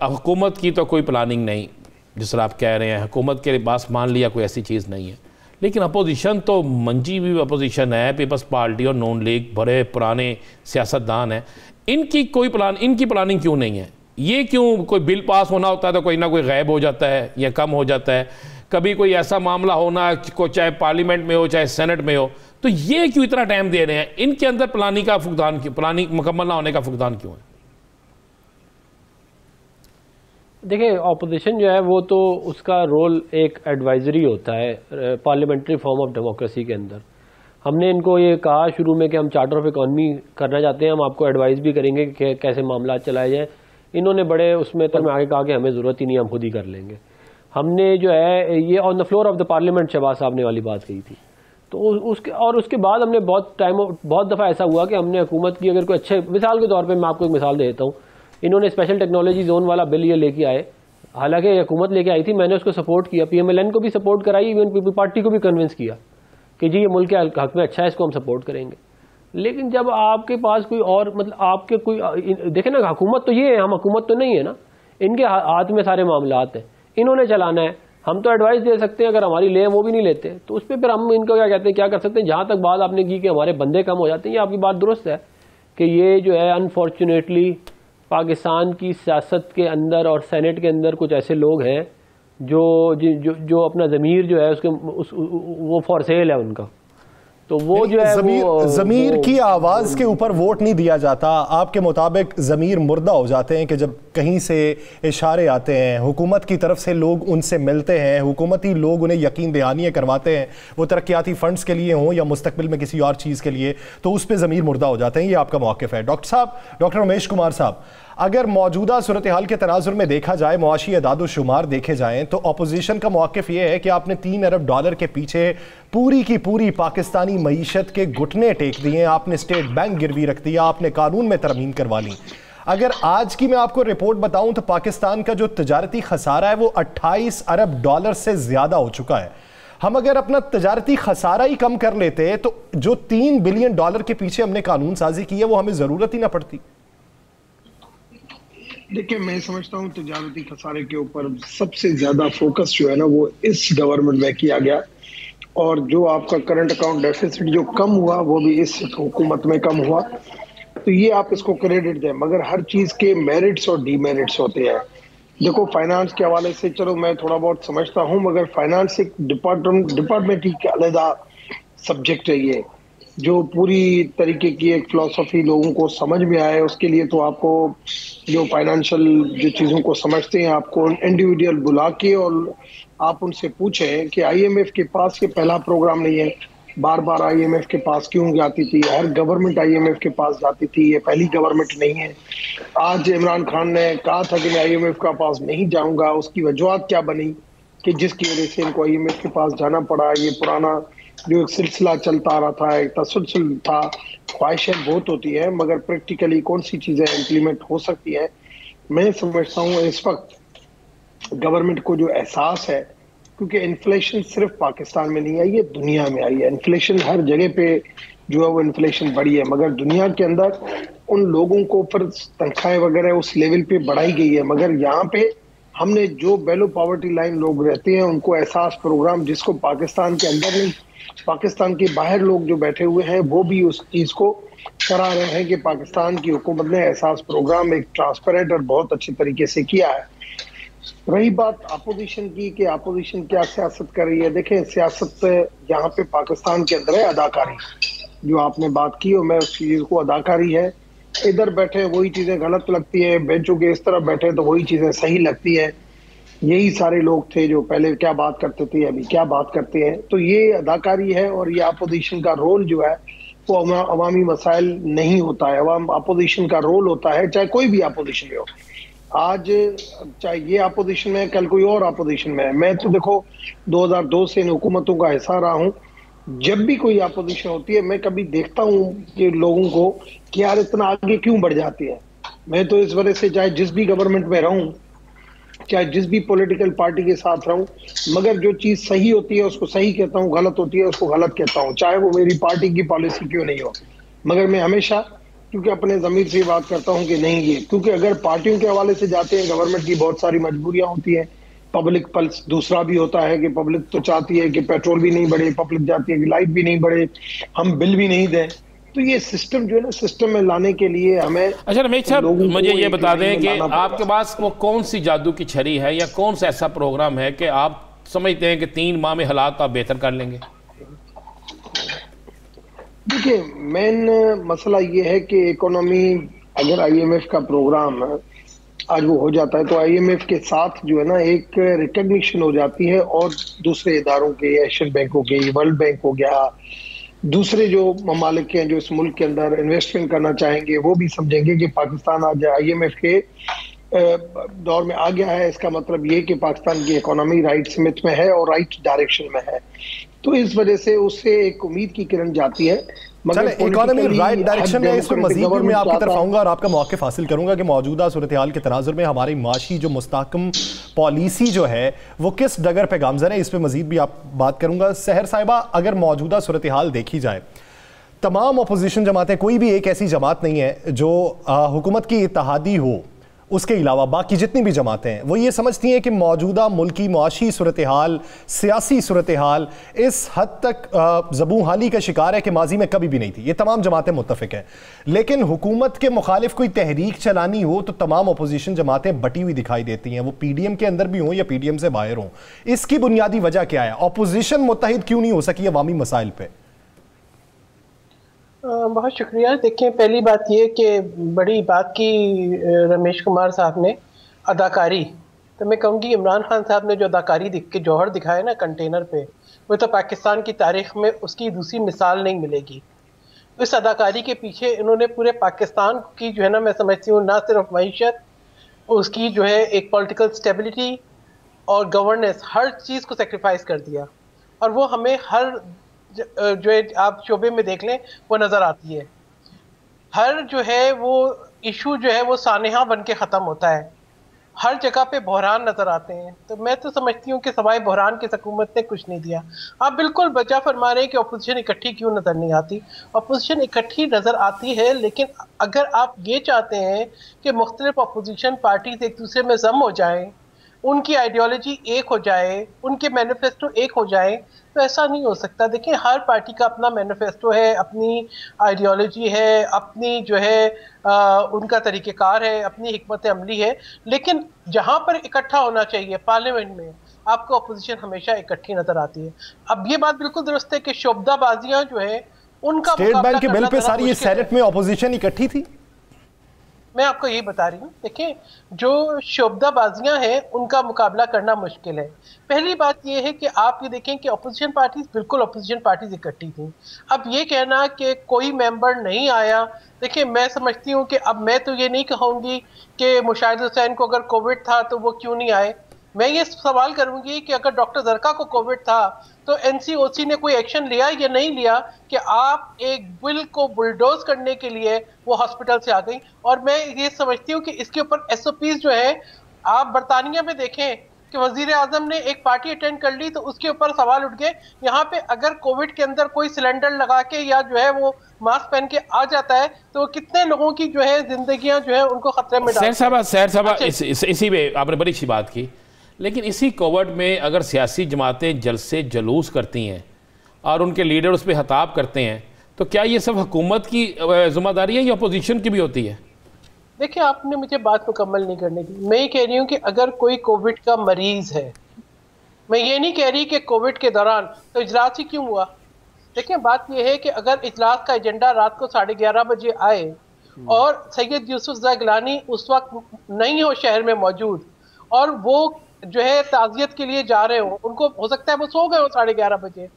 हुकूमत की तो कोई प्लानिंग नहीं, जिस तरह आप कह रहे हैं हुकूमत के पास मान लिया कोई ऐसी चीज़ नहीं है, लेकिन अपोजिशन तो मंजी हुई अपोजिशन है। पीपल्स पार्टी और नॉन लीग बड़े पुराने सियासतदान हैं, इनकी प्लानिंग क्यों नहीं है? ये क्यों कोई बिल पास होना होता है तो कोई ना कोई गायब हो जाता है या कम हो जाता है, कभी कोई ऐसा मामला होना को चाहे पार्लियामेंट में हो चाहे सेनेट में हो, तो ये क्यों इतना टाइम दे रहे हैं? इनके अंदर प्लानिंग का फुकदान क्यों, प्लानिंग मुकम्मल ना होने का फुकदान क्यों है? देखिए, ऑपोजिशन जो है वो तो उसका रोल एक एडवाइजरी होता है पार्लियामेंट्री फॉर्म ऑफ डेमोक्रेसी के अंदर। हमने इनको ये कहा शुरू में कि हम चार्टर ऑफ इकॉनमी करना चाहते हैं, हम आपको एडवाइस भी करेंगे कि कैसे मामला चलाए जाए। इन्होंने बड़े उसमें तो मैं आगे कहा कि हमें ज़रूरत ही नहीं, हम खुद ही कर लेंगे। हमने जो है ये on the floor of the parliament Shahbaz साहब ने वाली बात कही थी, तो उसके बाद हमने बहुत दफ़ा ऐसा हुआ कि हमने हुकूमत की अगर कोई अच्छे, मिसाल के तौर पर मैं आपको एक मिसाल देता हूँ, इन्होंने स्पेशल टेक्नोलॉजी जोन वाला बिल ये लेके आए, हालांकि हुकूमत लेके आई थी, मैंने उसको सपोर्ट किया, PMLN को भी सपोर्ट कराई, इवन पीपल पार्टी को भी कन्विंस किया कि जी ये मुल्क के हक में अच्छा है, इसको हम सपोर्ट करेंगे। लेकिन जब आपके पास कोई और मतलब आपके कोई देखे ना, हुकूमत तो ये है, हम हुकूमत तो नहीं है ना, इनके हाथ में सारे मामलात हैं, इन्होंने चलाना है। हम तो एडवाइस दे सकते हैं, अगर हमारी ले वो भी नहीं लेते, तो उस पर फिर हम इनको क्या कहते हैं, क्या कर सकते हैं। जहाँ तक बात आपने की कि हमारे बंदे कम हो जाते हैं, ये आपकी बात दुरुस्त है कि ये जो है अनफॉर्चुनेटली पाकिस्तान की सियासत के अंदर और सेनेट के अंदर कुछ ऐसे लोग हैं जो अपना ज़मीर जो है वो फॉर सेल है उनका, तो वो जो है ज़मीर की आवाज़ के ऊपर वोट नहीं दिया जाता। आपके मुताबिक ज़मीर मुर्दा हो जाते हैं कि जब कहीं से इशारे आते हैं, हुकूमत की तरफ से लोग उनसे मिलते हैं, हुकूमती लोग उन्हें यकीन दहानियाँ करवाते हैं, वो तरक्याती फ़ंड्स के लिए हों या मुस्तकबिल में किसी और चीज़ के लिए, तो उस पर ज़मीर मुर्दा हो जाते हैं। ये आपका मौक़िफ़ है। डॉक्टर रमेश कुमार साहब, अगर मौजूदा सूरत हाल के तनाजुर में देखा जाए, मुआशी अदाद-ओ-शुमार देखे जाएं, तो अपोजिशन का मौक़िफ़ ये है कि आपने $3 अरब के पीछे पूरी की पूरी पाकिस्तानी मईशत के घुटने टेक दिए, आपने स्टेट बैंक गिरवी रख दिया, आपने कानून में तरमीम करवा ली। अगर आज की मैं आपको रिपोर्ट बताऊं तो पाकिस्तान का जो तजारती खसारा है वो $28 अरब से ज़्यादा हो चुका है। हम अगर अपना तजारती खसारा ही कम कर लेते तो जो $3 बिलियन के पीछे हमने कानून साजी की है वो हमें ज़रूरत ही ना पड़ती। देखिए, मैं समझता हूँ तजारती खसारे के ऊपर सबसे ज्यादा फोकस जो है ना वो इस गवर्नमेंट में किया गया, और जो आपका करंट अकाउंट डेफिसिट जो कम हुआ वो भी इस हुकूमत में कम हुआ, तो ये आप इसको क्रेडिट दें। मगर हर चीज के मेरिट्स और डीमेरिट्स होते हैं। देखो, फाइनेंस के हवाले से चलो मैं थोड़ा बहुत समझता हूँ, मगर फाइनेंस एक डिपार्टमेंट ही अलहदा सब्जेक्ट है ये, जो पूरी तरीके की एक फिलॉसफी लोगों को समझ में आए। उसके लिए तो आपको जो फाइनेंशियल जो चीज़ों को समझते हैं, आपको इंडिविजुअल बुला के और आप उनसे पूछें कि आईएमएफ के पास ये पहला प्रोग्राम नहीं है, बार बार आईएमएफ के पास क्यों जाती थी, हर गवर्नमेंट आईएमएफ के पास जाती थी, ये पहली गवर्नमेंट नहीं है। आज इमरान खान ने कहा था कि मैं आईएमएफ के पास नहीं जाऊंगा, उसकी वजूहत क्या बनी कि जिसकी वजह से इनको आईएमएफ के पास जाना पड़ा। ये पुराना जो एक सिलसिला चलता आ रहा था, एक तसलसल था, ख्वाहिशें बहुत होती है मगर प्रैक्टिकली कौन सी चीज़ें इम्प्लीमेंट हो सकती है। मैं समझता हूँ इस वक्त गवर्नमेंट को जो एहसास है, क्योंकि इन्फ्लेशन सिर्फ पाकिस्तान में नहीं आई है, दुनिया में आई है। इन्फ्लेशन हर जगह पे जो है वो इन्फ्लेशन बढ़ी है, मगर दुनिया के अंदर उन लोगों को फिर तनख्वाहें वगैरह उस लेवल पे बढ़ाई गई है, मगर यहाँ पे हमने जो बेलो पॉवर्टी लाइन लोग रहते हैं उनको एहसास प्रोग्राम, जिसको पाकिस्तान के अंदर नहीं, पाकिस्तान के बाहर लोग जो बैठे हुए हैं वो भी उस चीज़ को करा रहे हैं कि पाकिस्तान की हुकूमत ने एहसास प्रोग्राम एक ट्रांसपेरेंट और बहुत अच्छे तरीके से किया है। रही बात अपोजिशन की कि अपोजिशन क्या सियासत कर रही है, देखें सियासत यहाँ पे पाकिस्तान के अंदर है अदाकारी, जो आपने बात की और मैं उस चीज़ को अदाकारी है। इधर बैठे वही चीज़ें गलत लगती है, बेंचों के इस तरफ बैठे तो वही चीज़ें सही लगती है। यही सारे लोग थे जो पहले क्या बात करते थे, अभी क्या बात करते हैं। तो ये अदाकारी है और ये अपोजिशन का रोल जो है वो अवामी मसाइल नहीं होता है। अपोजिशन का रोल होता है, चाहे कोई भी अपोजिशन में हो, आज चाहे ये अपोजिशन में, कल कोई और अपोजिशन में है। मैं तो देखो 2002 से इन हुकूमतों का हिस्सा रहा हूँ। जब भी कोई अपोजिशन होती है मैं कभी देखता हूँ कि लोगों को कि यार इतना आगे क्यों बढ़ जाती है। मैं तो इस वजह से चाहे जिस भी गवर्नमेंट में रहूँ, चाहे जिस भी पॉलिटिकल पार्टी के साथ रहूं, मगर जो चीज़ सही होती है उसको सही कहता हूँ, गलत होती है उसको गलत कहता हूँ, चाहे वो मेरी पार्टी की पॉलिसी क्यों नहीं हो। मगर मैं हमेशा क्योंकि अपने ज़मीर से बात करता हूँ कि नहीं ये, क्योंकि अगर पार्टियों के हवाले से जाते हैं, गवर्नमेंट की बहुत सारी मजबूरियाँ होती हैं, पब्लिक पल्स दूसरा भी होता है कि पब्लिक तो चाहती है कि पेट्रोल भी नहीं बढ़े, पब्लिक चाहती है कि लाइट भी नहीं बढ़े, हम बिल भी नहीं दें। तो ये सिस्टम जो है ना, सिस्टम में लाने के लिए हमें। अच्छा रमेश साहब, मुझे ये बता दें कि आपके पास वो कौन सी जादू की छड़ी है या कौन सा ऐसा प्रोग्राम है कि आप समझते हैं कि 3 माह में हालात आप बेहतर कर लेंगे? देखिए मेन मसला ये है कि इकोनॉमी, अगर आईएमएफ का प्रोग्राम आज वो हो जाता है तो आईएमएफ के साथ जो है ना एक रिकग्निशन हो जाती है और दूसरे इदारों के, एशियन बैंक हो गई, वर्ल्ड बैंक हो गया, दूसरे जो ममालिक हैं जो इस मुल्क के अंदर इन्वेस्टमेंट करना चाहेंगे वो भी समझेंगे कि पाकिस्तान आज आईएमएफ के दौर में आ गया है। इसका मतलब ये कि पाकिस्तान की इकोनॉमी राइट स्मिथ में है और राइट डायरेक्शन में है। तो इस वजह से उससे एक उम्मीद की किरण जाती है। चले, इकोनॉमी राइट डायरेक्शन में इसमें मजीद भी मैं आपकी तरफ आऊंगा और आपका मौक़िफ़ हासिल करूंगा कि मौजूदा सूरत हाल के तनाजुर में हमारी माशी जो मुस्तहकम पॉलिसी जो है वो किस डगर पे गामज़न है, इस पर मजीद भी आप बात करूंगा। सहर साहिबा, अगर मौजूदा सूरत हाल देखी जाए, तमाम अपोजिशन जमातें, कोई भी एक ऐसी जमात नहीं है जो हुकूमत की इत्तेहादी हो, उसके अलावा बाकी जितनी भी जमातें हैं वो ये समझती हैं कि मौजूदा मुल्की मुआशी सूरत हाल, सियासी सूरत हाल इस हद तक ज़बूं हाली का शिकार है कि माजी में कभी भी नहीं थी। ये तमाम जमातें मुत्तफ़िक हैं, लेकिन हुकूमत के मुखालिफ कोई तहरीक चलानी हो तो तमाम अपोजिशन जमातें बटी हुई दिखाई देती हैं, वो पीडीएम के अंदर भी हों या पीडीएम से बाहर हों। इसकी बुनियादी वजह क्या है? अपोजिशन मुत्तहिद क्यों नहीं हो सकी अवामी मसाइल पर? बहुत शुक्रिया। देखिए, पहली बात ये कि बड़ी बात की रमेश कुमार साहब ने अदाकारी, तो मैं कहूँगी इमरान खान साहब ने जो अदाकारी के जौहर दिखाया ना कंटेनर पे, वो तो पाकिस्तान की तारीख में उसकी दूसरी मिसाल नहीं मिलेगी। इस अदाकारी के पीछे इन्होंने पूरे पाकिस्तान की जो है ना, मैं समझती हूँ ना सिर्फ मईशत, उसकी जो है एक पॉलिटिकल स्टेबिलिटी और गवर्नेंस, हर चीज़ को सेक्रीफाइस कर दिया। और वो हमें हर जो है आप शोबे में देख लें वो नज़र आती है। हर जो है वो इशू जो है वो सानेहा बन के ख़त्म होता है, हर जगह पे बहरान नज़र आते हैं। तो मैं तो समझती हूँ कि सवाए बहरान की हुकूमत ने कुछ नहीं दिया। आप बिल्कुल बचा फरमा रहे हैं कि अपोजिशन इकट्ठी क्यों नज़र नहीं आती। अपोजिशन इकट्ठी नज़र आती है, लेकिन अगर आप ये चाहते हैं कि मुख्तलिफ अपोजिशन पार्टीज एक दूसरे में जम हो जाएँ, उनकी आइडियोलॉजी एक हो जाए, उनके मैनिफेस्टो एक हो जाए, तो ऐसा नहीं हो सकता। देखिए, हर पार्टी का अपना मैनिफेस्टो है, अपनी आइडियोलॉजी है, अपनी जो है उनका तरीक़ेकार है, अपनी हिकमत अमली है। लेकिन जहाँ पर इकट्ठा होना चाहिए पार्लियामेंट में, आपको अपोजिशन हमेशा इकट्ठी नजर आती है। अब ये बात बिल्कुल दुरुस्त है कि शोबदाबाजियां जो है उनका स्टेट बैंक के बिल पे सारी ये सेनेट में अपोजिशन इकट्ठी थी। मैं आपको यही बता रही हूँ, देखिए जो शोबदाबाजियां हैं उनका मुकाबला करना मुश्किल है। पहली बात यह है कि आप ये देखें कि अपोजिशन पार्टीज बिल्कुल अपोजिशन पार्टीज इकट्ठी थी। अब ये कहना कि कोई मेंबर नहीं आया, देखिए मैं समझती हूँ कि अब मैं तो ये नहीं कहूँगी कि मुशाहिद हुसैन को अगर कोविड था तो वो क्यों नहीं आए। मैं ये सवाल करूंगी कि अगर डॉक्टर जरका को कोविड था तो एनसीओसी ने कोई एक्शन लिया या नहीं लिया कि आप एक बिल को बुलडोज करने के लिए वो हॉस्पिटल से आ गई। और मैं ये समझती हूँ कि इसके ऊपर एसओपीज जो है, आप बरतानिया में देखें कि वजीर आजम ने एक पार्टी अटेंड कर ली तो उसके ऊपर सवाल उठ गए। यहाँ पे अगर कोविड के अंदर कोई सिलेंडर लगा के या जो है वो मास्क पहन के आ जाता है तो कितने लोगों की जो है जिंदगियां जो है उनको खतरे में डाल। सैर साहब इसी में आपने बड़ी अच्छी बात की, लेकिन इसी कोविड में अगर सियासी जमातें जलसे जुलूस करती हैं और उनके लीडर उस पर खिताब करते हैं तो क्या ये सब हुकूमत की जिम्मेदारी है या अपोजिशन की भी होती है? देखिए आपने मुझे बात मुकम्मल नहीं करने दी। मैं ये कह रही हूँ कि अगर कोई कोविड का मरीज है, मैं ये नहीं कह रही कि कोविड के दौरान तो इजलास ही क्यों हुआ। देखिए बात यह है कि अगर इजलास का एजेंडा रात को 11:30 बजे आए और सैयद यूसुफ ज़ा गिलानी उस वक्त नहीं हो शहर में मौजूद और वो जो है ताज़ियत के लिए जा रहे हो, उनको हो सकता है वो सो गए हो 11:30 बजे,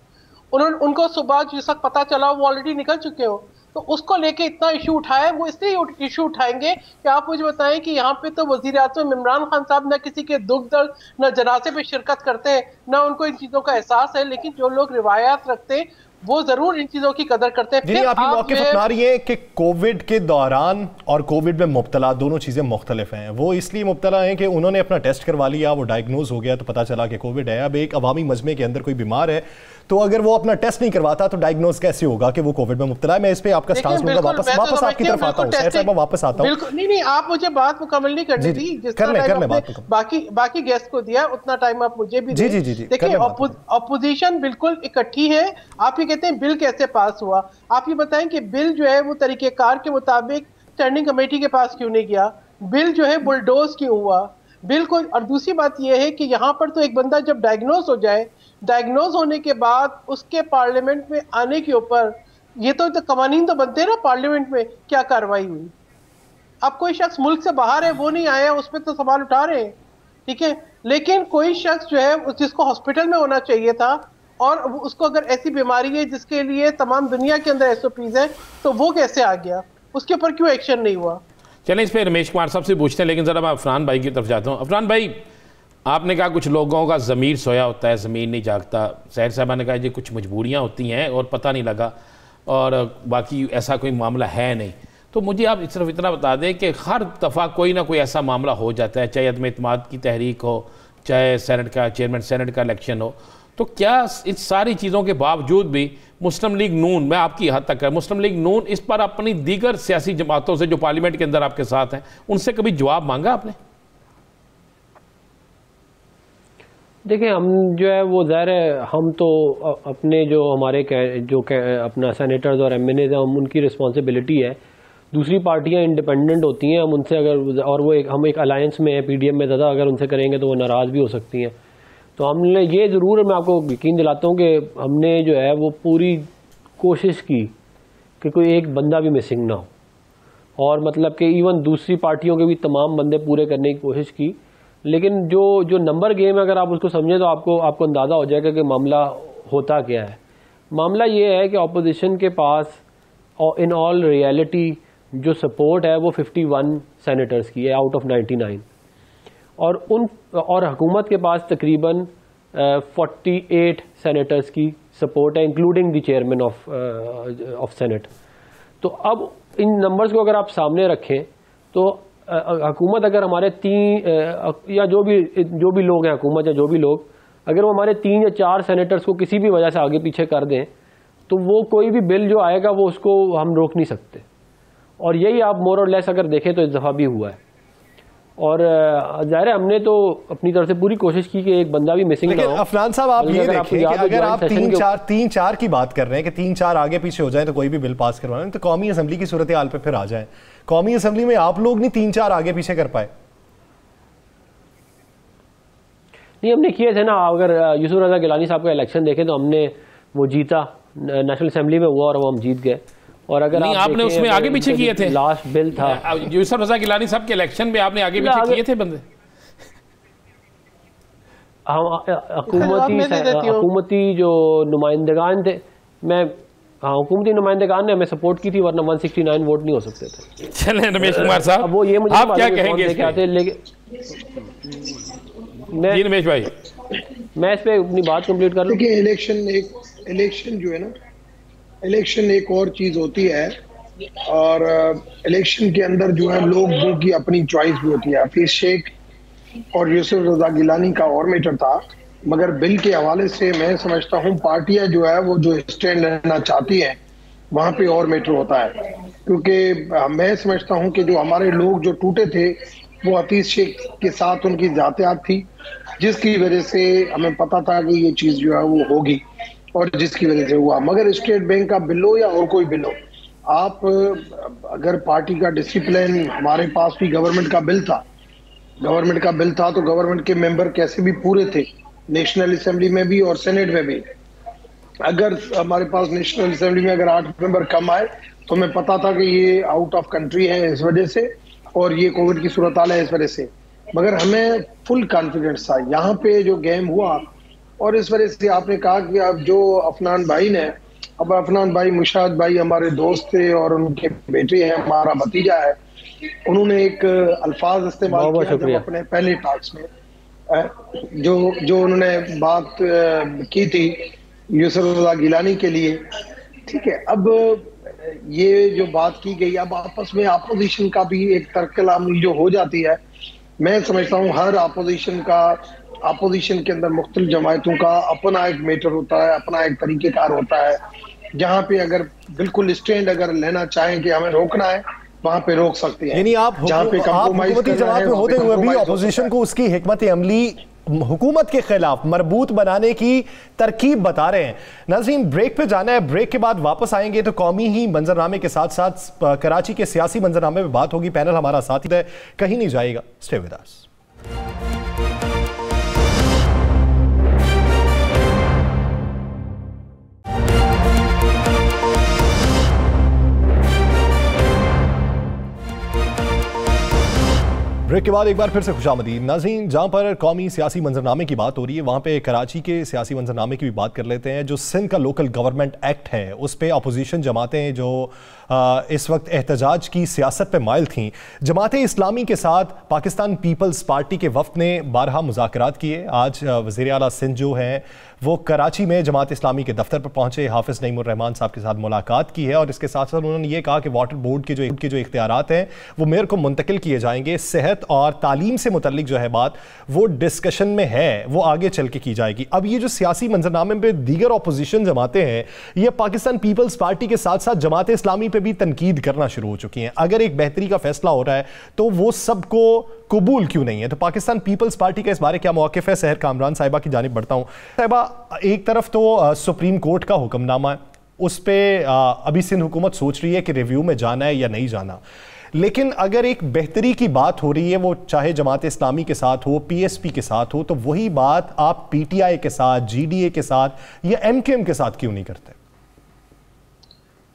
उनको सुबह जिस वक्त पता चला वो ऑलरेडी निकल चुके हो, तो उसको लेके इतना इशू उठाया। वो इसलिए इशू उठाएंगे कि आप मुझे बताएं कि यहाँ पे तो वजीर आज़म इमरान खान साहब न किसी के दुख दर्द न जनाजे पे शिरकत करते हैं, न उनको इन चीज़ों का एहसास है, लेकिन जो लोग रिवायात रखते हैं वो जरूर इन चीजों की कदर करते हैं। फिर आप ये मौके अपना रही है कि कोविड के दौरान और कोविड में मुब्तला दोनों चीजें मुख्तलिफ हैं। वो इसलिए मुब्तला हैं कि उन्होंने अपना टेस्ट करवा लिया, वो डायग्नोज हो गया तो पता चला कि कोविड है। अब एक अवामी मजमे के अंदर कोई बीमार है तो अगर वो अपना टेस्ट नहीं करवाता तो डायग्नोज कैसे होगा कि वो कोविड में मुब्तला है। मैं इस पे आपका स्टांस लूंगा, वापस आपकी तरफ आता हूं। सैर साहब मैं वापस आता हूं। नहीं आप मुझे बात मुकम्मल नहीं करनी थी, जितना बाकी गेस्ट को दिया उतना टाइम आप मुझे भी दें। देखिए अपोजिशन बिल्कुल इकट्ठी है। आप ये कहते हैं बिल कैसे पास हुआ, आप ये बताएं कि बिल जो है वो तरीकेकार के मुताबिक स्टैंडिंग कमेटी के पास क्यों नहीं गया, बिल जो है बुलडोज क्यों हुआ बिल को। और दूसरी बात यह है कि यहाँ पर तो एक बंदा जब डायग्नोज हो जाए, डायग्नोज होने के बाद उसके पार्लियामेंट में आने के ऊपर ये तो कवानीन तो बनते हैं ना पार्लियामेंट में, क्या कार्रवाई हुई। अब कोई शख्स मुल्क से बाहर है वो नहीं आया, उस पर तो सवाल उठा रहे हैं, ठीक है, लेकिन कोई शख्स जो है जिसको हॉस्पिटल में होना चाहिए था और उसको अगर ऐसी बीमारी है जिसके लिए तमाम दुनिया के अंदर एसओपीज है तो वो कैसे आ गया, उसके ऊपर क्यों एक्शन नहीं हुआ। चलें इस पर रमेश कुमार साहब से पूछते हैं, लेकिन ज़रा मैं अफरान भाई की तरफ जाता हूँ। अफरान भाई, आपने कहा कुछ लोगों का ज़मीर सोया होता है, ज़मीन नहीं जागता। सैर साहबा ने कहा जी कुछ मजबूरियाँ होती हैं और पता नहीं लगा, और बाकी ऐसा कोई मामला है नहीं। तो मुझे आप सिर्फ इतना बता दें कि हर दफ़ा कोई ना कोई ऐसा मामला हो जाता है, चाहे अदम एतमाद की तहरीक हो, चाहे सेनेट का चेयरमैन सेनेट का इलेक्शन हो, तो क्या इन सारी चीज़ों के बावजूद भी मुस्लिम लीग नून, मैं आपकी हद तक है, मुस्लिम लीग नून इस पर अपनी दीगर सियासी जमातों से जो पार्लियामेंट के अंदर आपके साथ हैं उनसे कभी जवाब मांगा आपने? देखिए हम जो है वो ज़ाहिर है हम तो अपने जो हमारे अपना सेनेटर्स और एमएनएज हैं हम उनकी रिस्पॉन्सिबिलिटी है। दूसरी पार्टियां इंडिपेंडेंट होती हैं, हम उनसे अगर और वो हम एक अलायंस में है पीडीएम में ज़्यादा, अगर उनसे करेंगे तो वो नाराज़ भी हो सकती हैं। तो हमने ये ज़रूर, मैं आपको यकीन दिलाता हूँ कि हमने जो है वो पूरी कोशिश की कि कोई एक बंदा भी मिसिंग ना हो, और मतलब कि इवन दूसरी पार्टियों के भी तमाम बंदे पूरे करने की कोशिश की। लेकिन जो नंबर गेम है अगर आप उसको समझें तो आपको अंदाज़ा हो जाएगा कि मामला होता क्या है। मामला ये है कि अपोजिशन के पास इन ऑल रियलिटी जो सपोर्ट है वो 51 सेनेटर्स की है आउट ऑफ 99, और हुकूमत के पास तकरीबन 48 सेनेटर्स की सपोर्ट है including the chairman of senate. तो अब इन नंबर्स को अगर आप सामने रखें तो हुकूमत अगर हमारे या जो भी लोग हैं, हुकूमत या जो भी लोग, अगर वो हमारे 3 या 4 सेनेटर्स को किसी भी वजह से आगे पीछे कर दें तो वो कोई भी बिल जो आएगा वो उसको हम रोक नहीं सकते। और यही आप मोर और लेस अगर देखें तो इस दफ़ा भी हुआ है। और ज़ाहिर है हमने तो अपनी तरफ से पूरी कोशिश की कि एक बंदा भी मिसिंग ना हो। अफरान साहब आप ये देखें कि अगर आप 3-4 की बात कर रहे हैं कि 3-4 आगे पीछे हो जाए तो कोई भी बिल पास करवाना, तो कौमी असम्बली की सूरत हाल पे फिर आ जाए। कौमी असम्बली में आप लोग नहीं 3-4 आगे पीछे कर पाए। नहीं हमने किए थे ना, अगर यूसुफ रजा गिलानी साहब का इलेक्शन देखें तो हमने वो जीता, नेशनल असेंबली में हुआ और वो हम जीत गए। और अगर नहीं आपने उसमें आगे पीछे किए थे, लास्ट बिल था यूसुफ रजा गिलानी साहब के इलेक्शन में आपने आगे पीछे किए थे बंदे? हम हुकूमती जो नुमाइंदगान थे, मैं हुकूमती नुमाइंदगान ने हमें सपोर्ट की थी, वरना 169 वोट नहीं हो सकते थे। चलें रमेश कुमार साहब, वो ये मुझे आप क्या कहेंगे इस पे? लेकिन रमेश भाई मैं इस पे अपनी बात कंप्लीट कर लूं। देखिए इलेक्शन जो है ना, इलेक्शन एक और चीज होती है, और इलेक्शन के अंदर जो है लोगों की अपनी चॉइस भी होती है। हफीज शेख और यूसुफ रजा गिलानी का और मैटर था, मगर बिल के हवाले से मैं समझता हूँ पार्टियां जो है वो जो स्टैंड लेना चाहती हैं वहां पे और मैटर होता है, क्योंकि मैं समझता हूँ कि जो हमारे लोग जो टूटे थे वो हफीज शेख के साथ उनकी जातियात थी, जिसकी वजह से हमें पता था कि ये चीज जो है वो होगी और जिसकी वजह से हुआ। मगर स्टेट बैंक का बिल हो या और कोई बिल हो, आप अगर पार्टी का डिसिप्लिन, हमारे पास भी गवर्नमेंट का बिल था तो गवर्नमेंट के मेंबर कैसे भी पूरे थे, नेशनल असेंबली में भी और सेनेट में भी। अगर हमारे पास नेशनल असेंबली में अगर 8 मेंबर कम आए तो हमें पता था कि ये आउट ऑफ कंट्री है इस वजह से, और ये कोविड की सूरत हाल है इस वजह से, मगर हमें फुल कॉन्फिडेंस था। यहाँ पे जो गेम हुआ, और इस वजह से आपने कहा कि अब जो अफनान भाई ने, अब अफनान भाई मुशाद भाई हमारे दोस्त थे और उनके बेटे हैं, हमारा भतीजा है, उन्होंने एक अल्फाज इस्तेमाल किया जब अपने पहले टॉक्स में जो उन्होंने बात की थी यूसुफ रजा गिलानी के लिए, ठीक है। अब ये जो बात की गई, अब आपस में अपोजिशन का भी एक तर्क-ए-कलामी जो हो जाती है, मैं समझता हूँ हर अपोजिशन के अंदर मुख्तलिफ जमायतों का अपना एक मैटर होता है, अपना एक तरीक़ेकार होता है, जहाँ पे अगर बिल्कुल स्टैंड अगर लेना चाहें कि हमें रोकना है, वहां पे रोक सकते हैं। यानी आप हुकूमती जमात में होते हुए भी अपोजिशन को उसकी हिकमत अमली हुकूमत के खिलाफ मरबूत बनाने की तरकीब बता रहे हैं। नाज़रीन, ब्रेक पे जाना है, ब्रेक के बाद वापस आएंगे तो कौमी ही मंजरनामे के साथ साथ कराची के सियासी मंजरनामे में बात होगी। पैनल हमारा साथ ही है, कहीं नहीं जाएगा, स्टे विद अस। ब्रेक के बाद एक बार फिर से खुशामदीद। नाज़रीन, जहां पर कौमी सियासी मंजरनामे की बात हो रही है, वहां पे कराची के सियासी मंजरनामे की भी बात कर लेते हैं। जो सिंध का लोकल गवर्नमेंट एक्ट है, उस पर अपोजिशन जमातें जो इस वक्त एहतजाज की सियासत पे माइल थीं, जमात इस्लामी के साथ पाकिस्तान पीपल्स पार्टी के वफ्द ने बारहा मुज़ाकरात किए। आज वज़ीर आला सिंध जो हैं वो कराची में जमात इस्लामी के दफ्तर पर पहुंचे, हाफिज़ नईमुर रहमान साहब के साथ मुलाकात की है, और इसके साथ साथ उन्होंने ये कहा कि वाटर बोर्ड के जो इख्तियारात हैं वो मेयर को मुंतकिल किए जाएंगे। सेहत और तालीम से मुतल्लिक जो है बात वो डिस्कशन में है, वो आगे चल के की जाएगी। अब ये जो सियासी मंजरनामे पे दीगर अपोजिशन जमातें हैं, ये पाकिस्तान पीपल्स पार्टी के साथ साथ जमात इस्लामी पे भी तनकीद करना शुरू हो चुकी हैं। अगर एक बेहतरी का फैसला हो रहा है तो वो सबको कबूल क्यों नहीं है? तो पाकिस्तान पीपल्स पार्टी का इस बारे क्या मौक़िफ़ है? सहर कामरान साहिबा की जानिब बढ़ता हूँ। साहिबा, एक तरफ तो सुप्रीम कोर्ट का हुक्मनामा है, उस पर अभी सिंध हुकूमत सोच रही है कि रिव्यू में जाना है या नहीं जाना, लेकिन अगर एक बेहतरी की बात हो रही है, वो चाहे जमात इस्लामी के साथ हो, पीएसपी के साथ हो, तो वही बात आप पीटीआई के साथ, जीडीए के साथ या एमकेएम के साथ क्यों नहीं करते?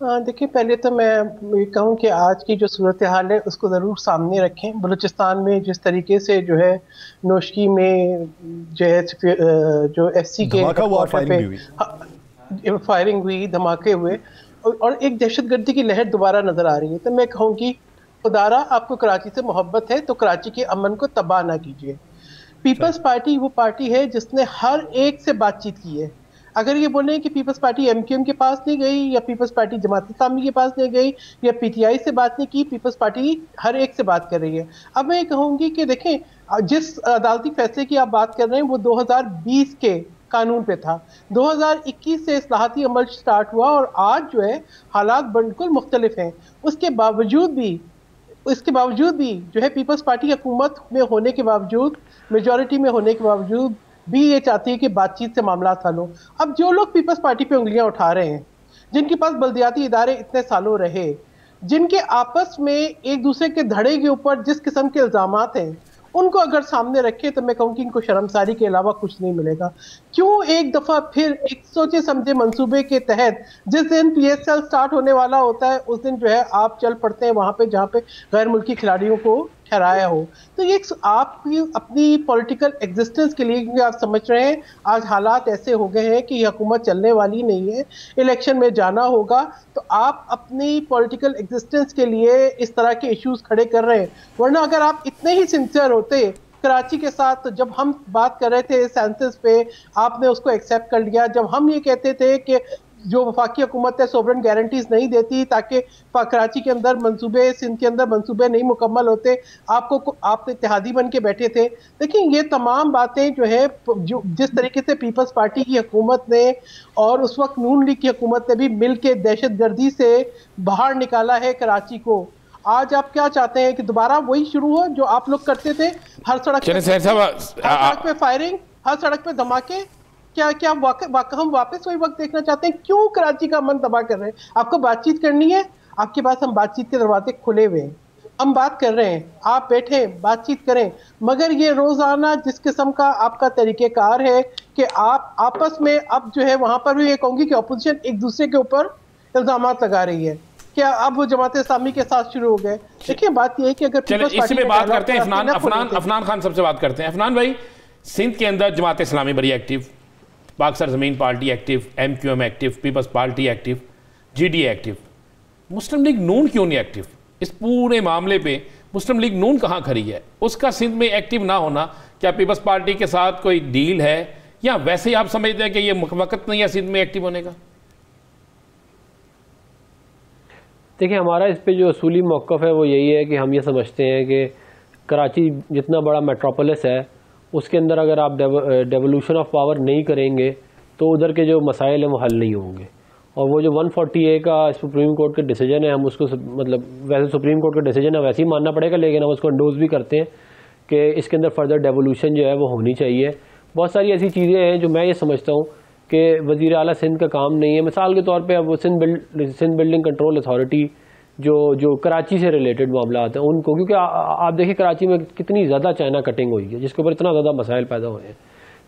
देखिए, पहले तो मैं ये कहूँ कि आज की जो सूरत हाल है उसको ज़रूर सामने रखें। बलूचिस्तान में जिस तरीके से जो है नोशकी में जो है जो एफसी के फायरिंग हुई, धमाके हुए, और एक दहशतगर्दी की लहर दोबारा नज़र आ रही है, तो मैं कहूँगी खुदारा आपको कराची से मोहब्बत है तो कराची के अमन को तबाह ना कीजिए। पीपल्स पार्टी वो पार्टी है जिसने हर एक से बातचीत की है। अगर ये बोलें कि पीपल्स पार्टी एमकेएम के पास नहीं गई या पीपल्स पार्टी जमात इस्लामी के पास नहीं गई या पीटीआई से बात नहीं की, पीपल्स पार्टी हर एक से बात कर रही है। अब मैं ये कहूँगी कि देखें, जिस अदालती फैसले की आप बात कर रहे हैं वो 2020 के कानून पे था, 2021 से इस्लाहाती अमल स्टार्ट हुआ और आज जो है हालात बिल्कुल मुख्तलिफ हैं। उसके बावजूद भी जो है पीपल्स पार्टी हुकूमत में होने के बावजूद, मेजॉरिटी में होने के बावजूद भी ये चाहती है कि बातचीत से मामला हल हो। अब जो लोग पीपल्स पार्टी पे उंगलियां उठा रहे हैं, जिनके पास बल्दियाती इदारे इतने सालों रहे, जिनके आपस में एक दूसरे के धड़े के ऊपर जिस किस्म के इल्जामात हैं, उनको अगर सामने रखे तो मैं कहूँ कि इनको शर्मसारी के अलावा कुछ नहीं मिलेगा। क्यों एक दफा फिर एक सोचे समझे मंसूबे के तहत जिस दिन PSL स्टार्ट होने वाला होता है उस दिन जो है आप चल पड़ते हैं वहां पे जहां पे गैर मुल्की खिलाड़ियों को ठहराया हो। तो ये आपकी अपनी पॉलिटिकल एग्जिस्टेंस के लिए, क्योंकि आप समझ रहे हैं आज हालात ऐसे हो गए हैं कि ये हुकूमत चलने वाली नहीं है, इलेक्शन में जाना होगा, तो आप अपनी पॉलिटिकल एग्जिस्टेंस के लिए इस तरह के इश्यूज खड़े कर रहे हैं। वरना अगर आप इतने ही सिंसियर होते कराची के साथ, तो जब हम बात कर रहे थे सेंसस पे आपने उसको एक्सेप्ट कर लिया। जब हम ये कहते थे कि जो वफाकी हुकूमत है सोवरेन गारंटीज नहीं देती ताकि कराची के अंदर मंसूबे, सिंध के अंदर मंसूबे नहीं मुकम्मल होते, आप इत्तेहादी बन के बैठे थे। देखिए ये तमाम बातें जो है जो जिस तरीके से पीपल्स पार्टी की हुकूमत ने और उस वक्त नून लीग की हुकूमत ने भी मिल के दहशतगर्दी से बाहर निकाला है कराची को, आज आप क्या चाहते हैं कि दोबारा वही शुरू हो जो आप लोग करते थे? हर सड़क पे फायरिंग, हर सड़क पे धमाके। क्या हम वापस वही वक्त देखना चाहते हैं? क्यों कराची का मन तबाह कर रहे हैं? आपको बातचीत करनी है, आपके पास हम बातचीत के दरवाजे खुले हुए हैं, हम बात कर रहे हैं, आप बैठे बातचीत करें। मगर ये रोजाना जिस किस्म का आपका तरीकेकार है कि आप आपस में अब जो है वहां पर भी ये कहूंगी कि अपोजिशन एक दूसरे के ऊपर इल्जाम लगा रही है। क्या अब वो जमात इस्लामी के साथ शुरू हो गए? देखिए बात ये है कि अगर इसी पे बात करते हैं, अफनान खान सबसे बात करते हैं। अफनान भाई, सिंध के अंदर जमात इस्लामी बड़ी active, Pak Sarzameen party active, MQM active, people's party active, GDA active, Muslim League Noon क्यों नहीं एक्टिव? इस पूरे मामले पे मुस्लिम लीग नून कहाँ खड़ी है? उसका सिंध में एक्टिव ना होना क्या पीपल्स पार्टी के साथ कोई डील है या वैसे ही आप समझते हैं कि ये वक्त नहीं है सिंध में एक्टिव होने का? देखिए हमारा इस पे जो असूली मौक़िफ़ है वो यही है कि हम ये समझते हैं कि कराची जितना बड़ा मेट्रोपोलिस है उसके अंदर अगर आप डेवोल्यूशन ऑफ पावर नहीं करेंगे तो उधर के जो मसाइल हैं वो हल नहीं होंगे। और वो जो 140A का सुप्रीम कोर्ट का डिसीजन है, हम उसको मतलब वैसे सुप्रीम कोर्ट का डिसीजन है वैसे ही मानना पड़ेगा, लेकिन हम उसको एंडोर्स भी करते हैं कि इसके अंदर फर्दर डेवोल्यूशन जो है वो होनी चाहिए। बहुत सारी ऐसी चीज़ें हैं जो मैं ये समझता हूँ कि वज़ीर आला सिंध का काम नहीं है। मिसाल के तौर पे अब सिंध बिल्डिंग कंट्रोल अथॉरिटी जो कराची से रिलेटेड मामला आते हैं उनको, क्योंकि आप देखिए कराची में कितनी ज़्यादा चाइना कटिंग हुई है जिसके ऊपर इतना ज़्यादा मसाइल पैदा हुए हैं।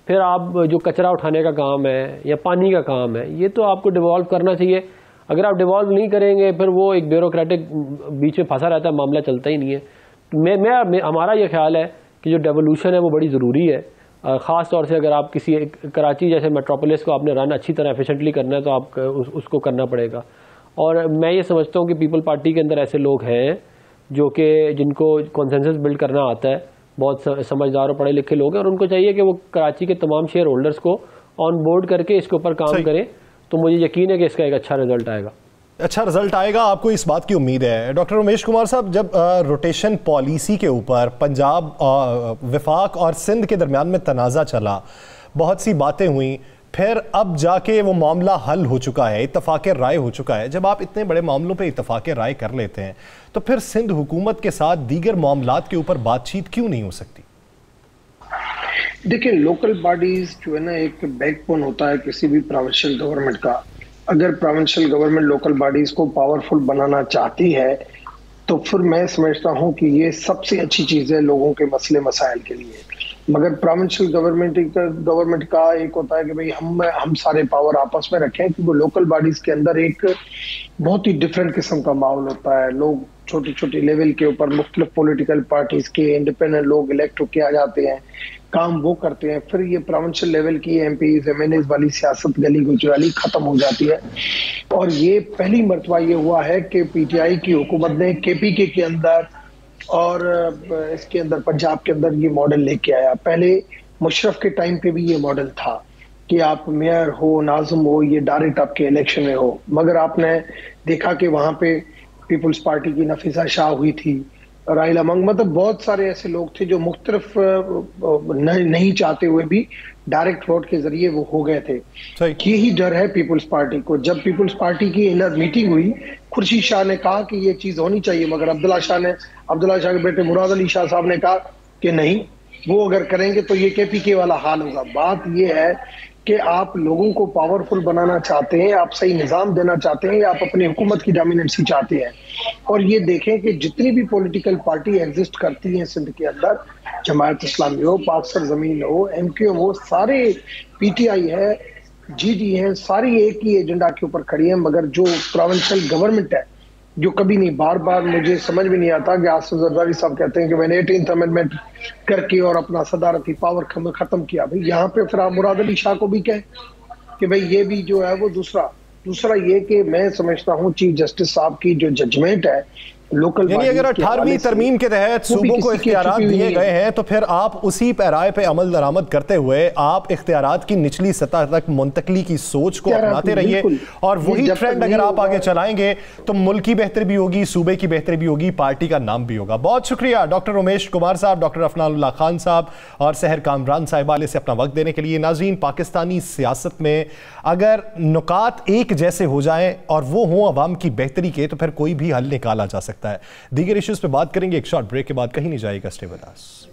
फिर आप जो कचरा उठाने का काम है या पानी का काम है, ये तो आपको डिवॉल्व करना चाहिए। अगर आप डिवॉल्व नहीं करेंगे फिर वो एक ब्यूरोक्रेटिक बीच में फंसा रहता है, मामला चलता ही नहीं है। हमारा ये ख्याल है कि जो डेवोल्यूशन है वो बड़ी ज़रूरी है, ख़ास तौर से अगर आप किसी कराची जैसे मेट्रोपोलिस को आपने रन अच्छी तरह एफिशिएंटली करना है तो आप उसको करना पड़ेगा। और मैं ये समझता हूँ कि पीपल पार्टी के अंदर ऐसे लोग हैं जो कि जिनको कॉन्सेंसस बिल्ड करना आता है, बहुत समझदार और पढ़े लिखे लोग हैं, और उनको चाहिए कि वो कराची के तमाम शेयर होल्डर्स को ऑन बोर्ड करके इसके ऊपर काम करें। तो मुझे यकीन है कि इसका एक अच्छा रिजल्ट आएगा। अच्छा रिजल्ट आएगा, आपको इस बात की उम्मीद है? डॉक्टर उमेश कुमार साहब, जब रोटेशन पॉलिसी के ऊपर पंजाब, वफाक और सिंध के दरमियान में तनाज़ा चला, बहुत सी बातें हुई, फिर अब जाके वो मामला हल हो चुका है, इत्तफाक़ राय हो चुका है। जब आप इतने बड़े मामलों पे इत्तफाक़ राय कर लेते हैं तो फिर सिंध हुकूमत के साथ दीगर मामलात के ऊपर बातचीत क्यों नहीं हो सकती? देखिए लोकल बॉडीज जो है ना एक बैकबोन होता है किसी भी प्रोविंशियल गवर्नमेंट का। अगर प्रोविंशियल गवर्नमेंट लोकल बॉडीज को पावरफुल बनाना चाहती है तो फिर मैं समझता हूं कि ये सबसे अच्छी चीज़ है लोगों के मसले मसाइल के लिए। मगर प्रोविंशियल गवर्नमेंट का एक होता है कि भाई हम सारे पावर आपस में रखें, क्योंकि लोकल बॉडीज के अंदर एक बहुत ही डिफरेंट किस्म का माहौल होता है। लोग छोटी छोटी लेवल के ऊपर मुख्तलिफ पॉलिटिकल पार्टीज के इंडिपेंडेंट लोग इलेक्ट होके आ जाते हैं, काम वो करते हैं। फिर ये प्रोविंशियल लेवल की MPs MNAs वाली सियासत गली गुजराली खत्म हो जाती है। और ये पहली मरतबा ये हुआ है कि PTI की हुकूमत ने KPK के अंदर और इसके अंदर पंजाब के अंदर ये मॉडल लेके आया। पहले मुशर्रफ के टाइम पे भी ये मॉडल था कि आप मेयर हो, नाज़िम हो, ये डायरेक्ट आपके इलेक्शन में हो। मगर आपने देखा कि वहां पे पीपल्स पार्टी की नफीसा शाह हुई थी, राइल अमंग, मतलब बहुत सारे ऐसे लोग थे जो मुख्तलिफ नहीं चाहते हुए भी डायरेक्ट वोट के जरिए वो हो गए थे। यही डर है पीपल्स पार्टी को। जब पीपल्स पार्टी की इनर मीटिंग हुई, खुर्शीद शाह ने कहा कि ये चीज होनी चाहिए, मगर अब्दुल्ला शाह के बेटे मुराद अली शाह साहब ने कहा कि नहीं, वो अगर करेंगे तो ये KPK वाला हाल होगा। बात ये है कि आप लोगों को पावरफुल बनाना चाहते हैं, आप सही निज़ाम देना चाहते हैं, या आप अपनी हुकूमत की डोमिनेंसी चाहते हैं। और ये देखें कि जितनी भी पॉलिटिकल पार्टी एग्जिस्ट करती हैं सिंध के अंदर, जमायत इस्लामी हो, पाक सरजमीन हो, MQM हो, सारे PTI है, GD है, सारी एक ही एजेंडा के ऊपर खड़ी है। मगर जो प्रोविंशियल गवर्नमेंट है, जो कभी नहीं, बार बार मुझे समझ में नहीं आता कि आसिफ जरदारी साहब कहते हैं कि मैंने 18th अमेंडमेंट करके और अपना सदारती पावर खत्म किया। भाई यहाँ पे फिर आप मुराद अली शाह को भी कहें कि भाई ये भी जो है वो दूसरा ये कि मैं समझता हूँ चीफ जस्टिस साहब की जो जजमेंट है लोकल, यानी अगर 18वीं तरमीम के तहत सूबों को इख्तियारात दिए गए हैं तो फिर आप उसी पैराए पे अमल दरामद करते हुए आप इख्तियारात की निचली सतह तक मुंतकली की सोच को अपनाते रहिए, और वही ट्रेंड अगर आप आगे चलाएंगे तो मुल्क की बेहतरी भी होगी, सूबे की बेहतरी भी होगी, पार्टी का नाम भी होगा। बहुत शुक्रिया डॉक्टर उमेश कुमार साहब, डॉक्टर अफनानुल्लाह खान साहब और सहर कामरान साहिबाले से अपना वक्त देने के लिए। नाज़रीन, पाकिस्तानी सियासत में अगर नुकात एक जैसे हो जाएं और वो हों अवाम की बेहतरी के, तो फिर कोई भी हल निकाला जा सकता है। दीगर इश्यूज पे बात करेंगे एक शॉर्ट ब्रेक के बाद, कहीं नहीं जाएगा, stay with us.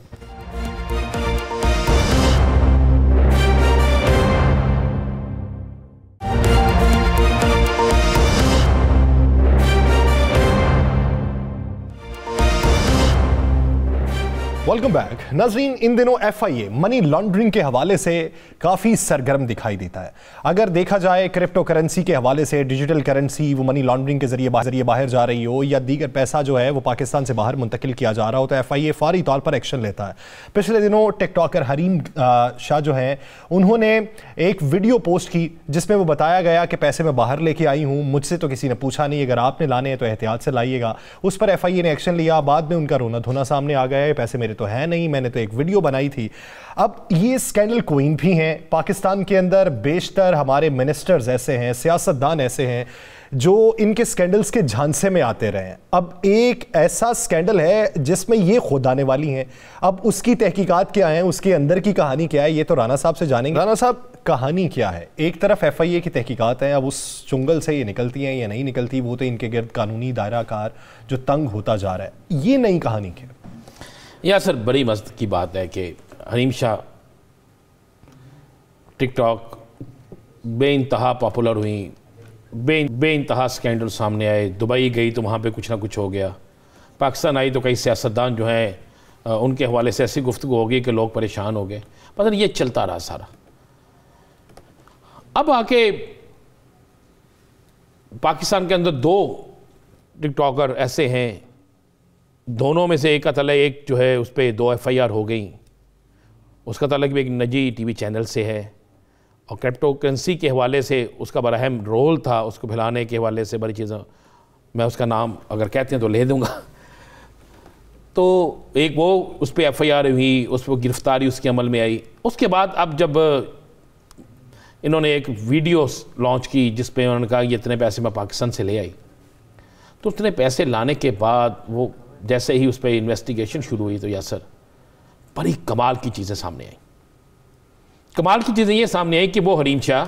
Welcome back. नाज़रीन, इन दिनों FIA मनी लॉन्ड्रिंग के हवाले से काफ़ी सरगर्म दिखाई देता है। अगर देखा जाए क्रिप्टो करेंसी के हवाले से, डिजिटल करेंसी वो मनी लॉन्ड्रिंग के जरिए बाहर जा रही हो या दीगर पैसा जो है वो पाकिस्तान से बाहर मुंतकिल किया जा रहा हो, तो FIA फौरी तौर पर एक्शन लेता है। पिछले दिनों टिकटॉकर हरीम शाह जो हैं उन्होंने एक वीडियो पोस्ट की जिसमें वो बताया गया कि पैसे मैं बाहर लेके आई हूँ, मुझसे तो किसी ने पूछा नहीं, अगर आपने लाने हैं तो एहतियात से लाइएगा। उस पर FIA ने एक्शन लिया। बाद में उनका रोना धोना सामने आ गया है, पैसे मेरे तो है नहीं, मैंने तो एक वीडियो बनाई थी। अब ये स्कैंडल क्वीन भी हैं पाकिस्तान के अंदर। बेशतर हमारे मिनिस्टर्स ऐसे हैं, सियासतदान ऐसे हैं जो इनके स्कैंडल्स के झांसे में आते रहे हैं। अब एक ऐसा स्कैंडल है जिसमें ये खुद आने वाली हैं। अब उसकी तहकीकात क्या है, उसके अंदर की कहानी क्या है, ये तो राना साहब से जानेंगे। राना साहब, कहानी क्या है? एक तरफ FIA की तहकीकात है, अब उस चुंगल से ये निकलती हैं या नहीं निकलती, वो तो इनके गिर्द कानूनी दायरा कार जो तंग होता जा रहा है। ये नई कहानी क्या? यार सर, बड़ी मस्त की बात है कि हरीम शाह टिकटॉक बेइंतहा पॉपुलर हुई, बेइंतहा स्कैंडल सामने आए। दुबई गई तो वहाँ पे कुछ ना कुछ हो गया, पाकिस्तान आई तो कई सियासतदान जो हैं उनके हवाले से ऐसी गुफ्तगू हो गई कि लोग परेशान हो गए। पता नहीं, ये चलता रहा सारा। अब आके पाकिस्तान के अंदर 2 टिकटॉकर ऐसे हैं, दोनों में से एक का तलब, एक जो है उस पर 2 FIR हो गई, उसका तलब भी एक निजी TV चैनल से है, और क्रिप्टो करेंसी के हवाले से उसका बड़ा अहम रोल था, उसको फैलाने के हवाले से बड़ी चीज़ें, मैं उसका नाम अगर कहते हैं तो ले दूंगा। तो एक वो उस पर FIR हुई, उस पर गिरफ्तारी उसके अमल में आई। उसके बाद अब जब इन्होंने एक वीडियो लॉन्च की जिस पे उन्होंने कहा ये इतने पैसे मैं पाकिस्तान से ले आई, तो उतने पैसे लाने के बाद वो जैसे ही उस पर इन्वेस्टिगेशन शुरू हुई तो यासर बड़ी कमाल की चीज़ें सामने आई। कमाल की चीज़ें ये सामने आई कि वो हरीम शाह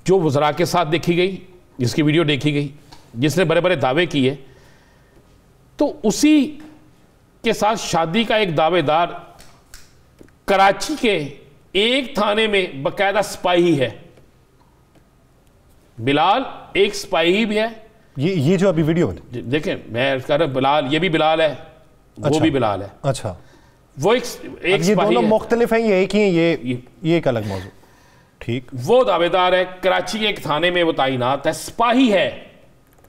जो वज़रा के साथ देखी गई, जिसकी वीडियो देखी गई, जिसने बड़े बड़े दावे किए, तो उसी के साथ शादी का एक दावेदार कराची के एक थाने में बाकायदा स्पाही है। बिलाल एक स्पाही भी है। ये जो अभी वीडियो देखें, मैं कह रहा बिलाल, ये भी बिलाल है, अच्छा, वो भी बिलाल है। अच्छा, वो एक ये दोनों मुख्तलिफ हैं, ये एक ही है, ये एक अलग मौजूद। ठीक, वो दावेदार है, कराची के एक थाने में वो तैनात है, सिपाही है,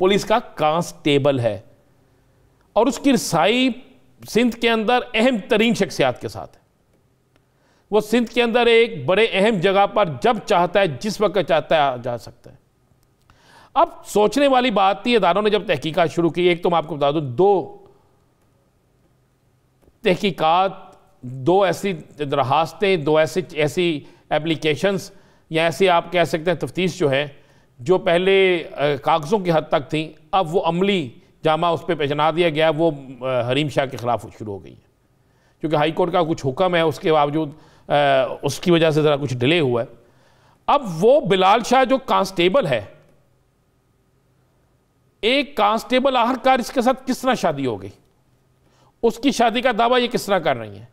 पुलिस का कांस्टेबल है, और उसकी रसाई सिंध के अंदर अहम तरीन शख्सियात के साथ है। वो सिंध के अंदर एक बड़े अहम जगह पर जब चाहता है, जिस वक्त चाहता है, आ जा सकता है। अब सोचने वाली बात थी, अदारों ने जब तहकीकात शुरू की, एक तो मैं आपको बता दूं, 2 तहकीकात, 2 ऐसी दरखास्तें, 2 ऐसी एप्लीकेशंस, या ऐसी आप कह सकते हैं तफ्तीश जो है, जो पहले कागज़ों की हद तक थी, अब वो अमली जामा उस पर पहना दिया गया, वो हरीम शाह के ख़िलाफ़ शुरू हो गई है। क्योंकि हाई कोर्ट का कुछ हुक्म है, उसके बावजूद उसकी वजह से ज़रा कुछ डिले हुआ है। अब वो बिलाल शाह जो कांस्टेबल है, एक कांस्टेबल आखिरकार इसके साथ किस तरह शादी हो गई, उसकी शादी का दावा ये किस तरह कर रही है।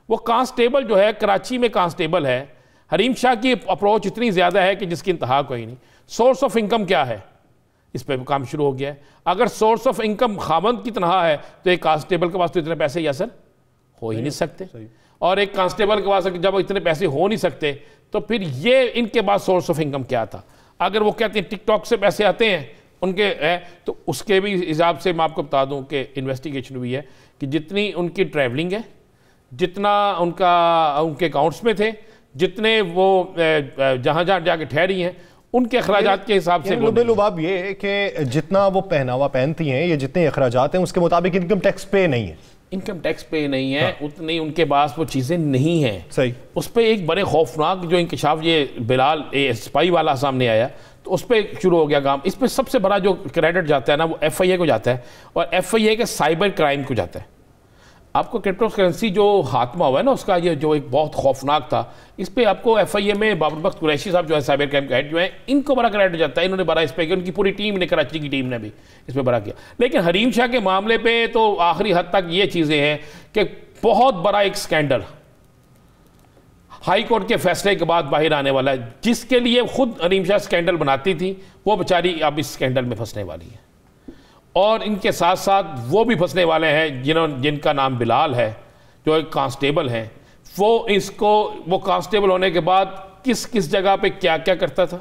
वो कांस्टेबल जो है, कराची में कांस्टेबल है। हरीम शाह की अप्रोच इतनी ज़्यादा है कि जिसकी इंतहा कोई नहीं। सोर्स ऑफ इनकम क्या है, इस पर काम शुरू हो गया है। अगर सोर्स ऑफ इनकम खामंद की तनहा है तो एक कांस्टेबल के पास तो इतने पैसे या सर हो ही नहीं सकते। और एक कांस्टेबल के पास जब इतने पैसे हो नहीं सकते तो फिर ये इनके पास सोर्स ऑफ इनकम क्या था? अगर वो कहते हैं टिकटॉक से पैसे आते हैं उनके है, तो उसके भी हिसाब से मैं आपको बता दूं कि इन्वेस्टिगेशन हुई है कि जितनी उनकी ट्रैवलिंग है, जितना उनके अकाउंट्स में थे, जितने वो जहाँ जहाँ जाके ठहरी हैं, उनके अखराजात के हिसाब से लुबाब ये है कि जितना वो पहनावा पहनती हैं, ये जितने अखराजात हैं उसके मुताबिक इनकम टैक्स पे नहीं है, इनकम टैक्स पे नहीं है। हाँ। उतनी उनके पास वो चीज़ें नहीं हैं। सही। उस पर एक बड़े खौफनाक जो इंकशाफ ये बिलाल स्पाई वाला सामने आया तो उस पर शुरू हो गया काम। इस पर सबसे बड़ा जो क्रेडिट जाता है ना वो FIA को जाता है और FIA के साइबर क्राइम को जाता है। आपको क्रिप्टो करेंसी जो हाथमा हुआ है ना उसका ये जो एक बहुत खौफनाक था, इस पर आपको FIA में बाबर बख्त कुरैशी साहब जो है साइबर क्राइम का हेड जो है, इनको बड़ा क्रेडिट जाता है। इन्होंने बड़ा इस पर, उनकी पूरी टीम ने, कराची की टीम ने भी इस पर बड़ा किया। लेकिन हरीम शाह के मामले पे तो आखिरी हद तक ये चीज़ें हैं कि बहुत बड़ा एक स्कैंडल हाई कोर्ट के फैसले के बाद बाहर आने वाला है, जिसके लिए खुद हरीम शाह स्कैंडल बनाती थी, वो बेचारी अब इस स्कैंडल में फंसने वाली है। और इनके साथ साथ वो भी फंसने वाले हैं जिनका नाम बिलाल है, जो एक कांस्टेबल हैं। वो कांस्टेबल होने के बाद किस किस जगह पे क्या क्या करता था,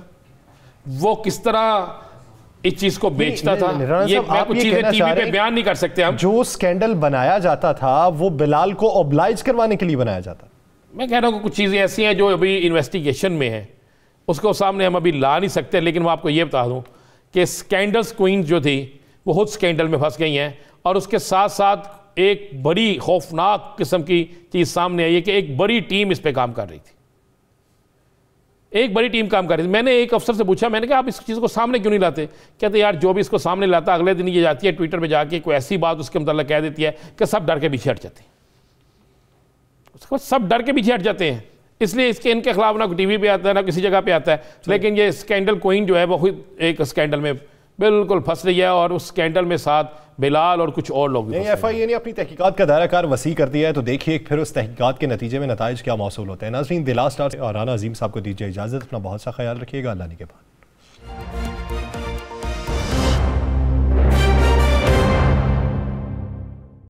वो किस तरह इस चीज को बेचता था, ये मैं कुछ चीजें टीवी पे बयान नहीं कर सकते हम। जो स्कैंडल बनाया जाता था वो बिलाल को ऑब्लाइज करवाने के लिए बनाया जाता। मैं कह रहा हूँ कुछ चीजें ऐसी हैं जो अभी इन्वेस्टिगेशन में है, उसको सामने हम अभी ला नहीं सकते। लेकिन मैं आपको ये बता दूं कि स्कैंडल्स क्वीन जो थी वो खुद स्कैंडल में फंस गई हैं। और उसके साथ साथ एक बड़ी खौफनाक किस्म की चीज़ सामने आई है कि एक बड़ी टीम इस पे काम कर रही थी, एक बड़ी टीम काम कर रही थी। मैंने एक अफसर से पूछा, मैंने कहा आप इस चीज़ को सामने क्यों नहीं लाते? कहते यार जो भी इसको सामने लाता अगले दिन ये जाती है ट्विटर पे जाके कोई ऐसी बात उसके मतलब कह देती है कि सब डर के पीछे हट जाते हैं। उसके बाद सब डर के पीछे हट जाते हैं, इसलिए इनके खिलाफ ना टीवी पे आता है ना किसी जगह पे आता है। लेकिन ये स्कैंडल क्वीन जो है वो खुद एक स्कैंडल में बिल्कुल फंस रही है और उस स्कैंडल में साथ बिलाल और कुछ और लोग भी। FIA ने अपनी तहकीकात का दायरा कार वसी कर दिया है, तो देखिए फिर उस तहकीकात के नतीजे में नताइज क्या मौसूल होते हैं। नाज़रीन, द लास्ट आवर और राना अजीम साहब को दीजिए इजाज़त। अपना बहुत सा ख्याल रखिएगा। अल्लाह ने के बाद।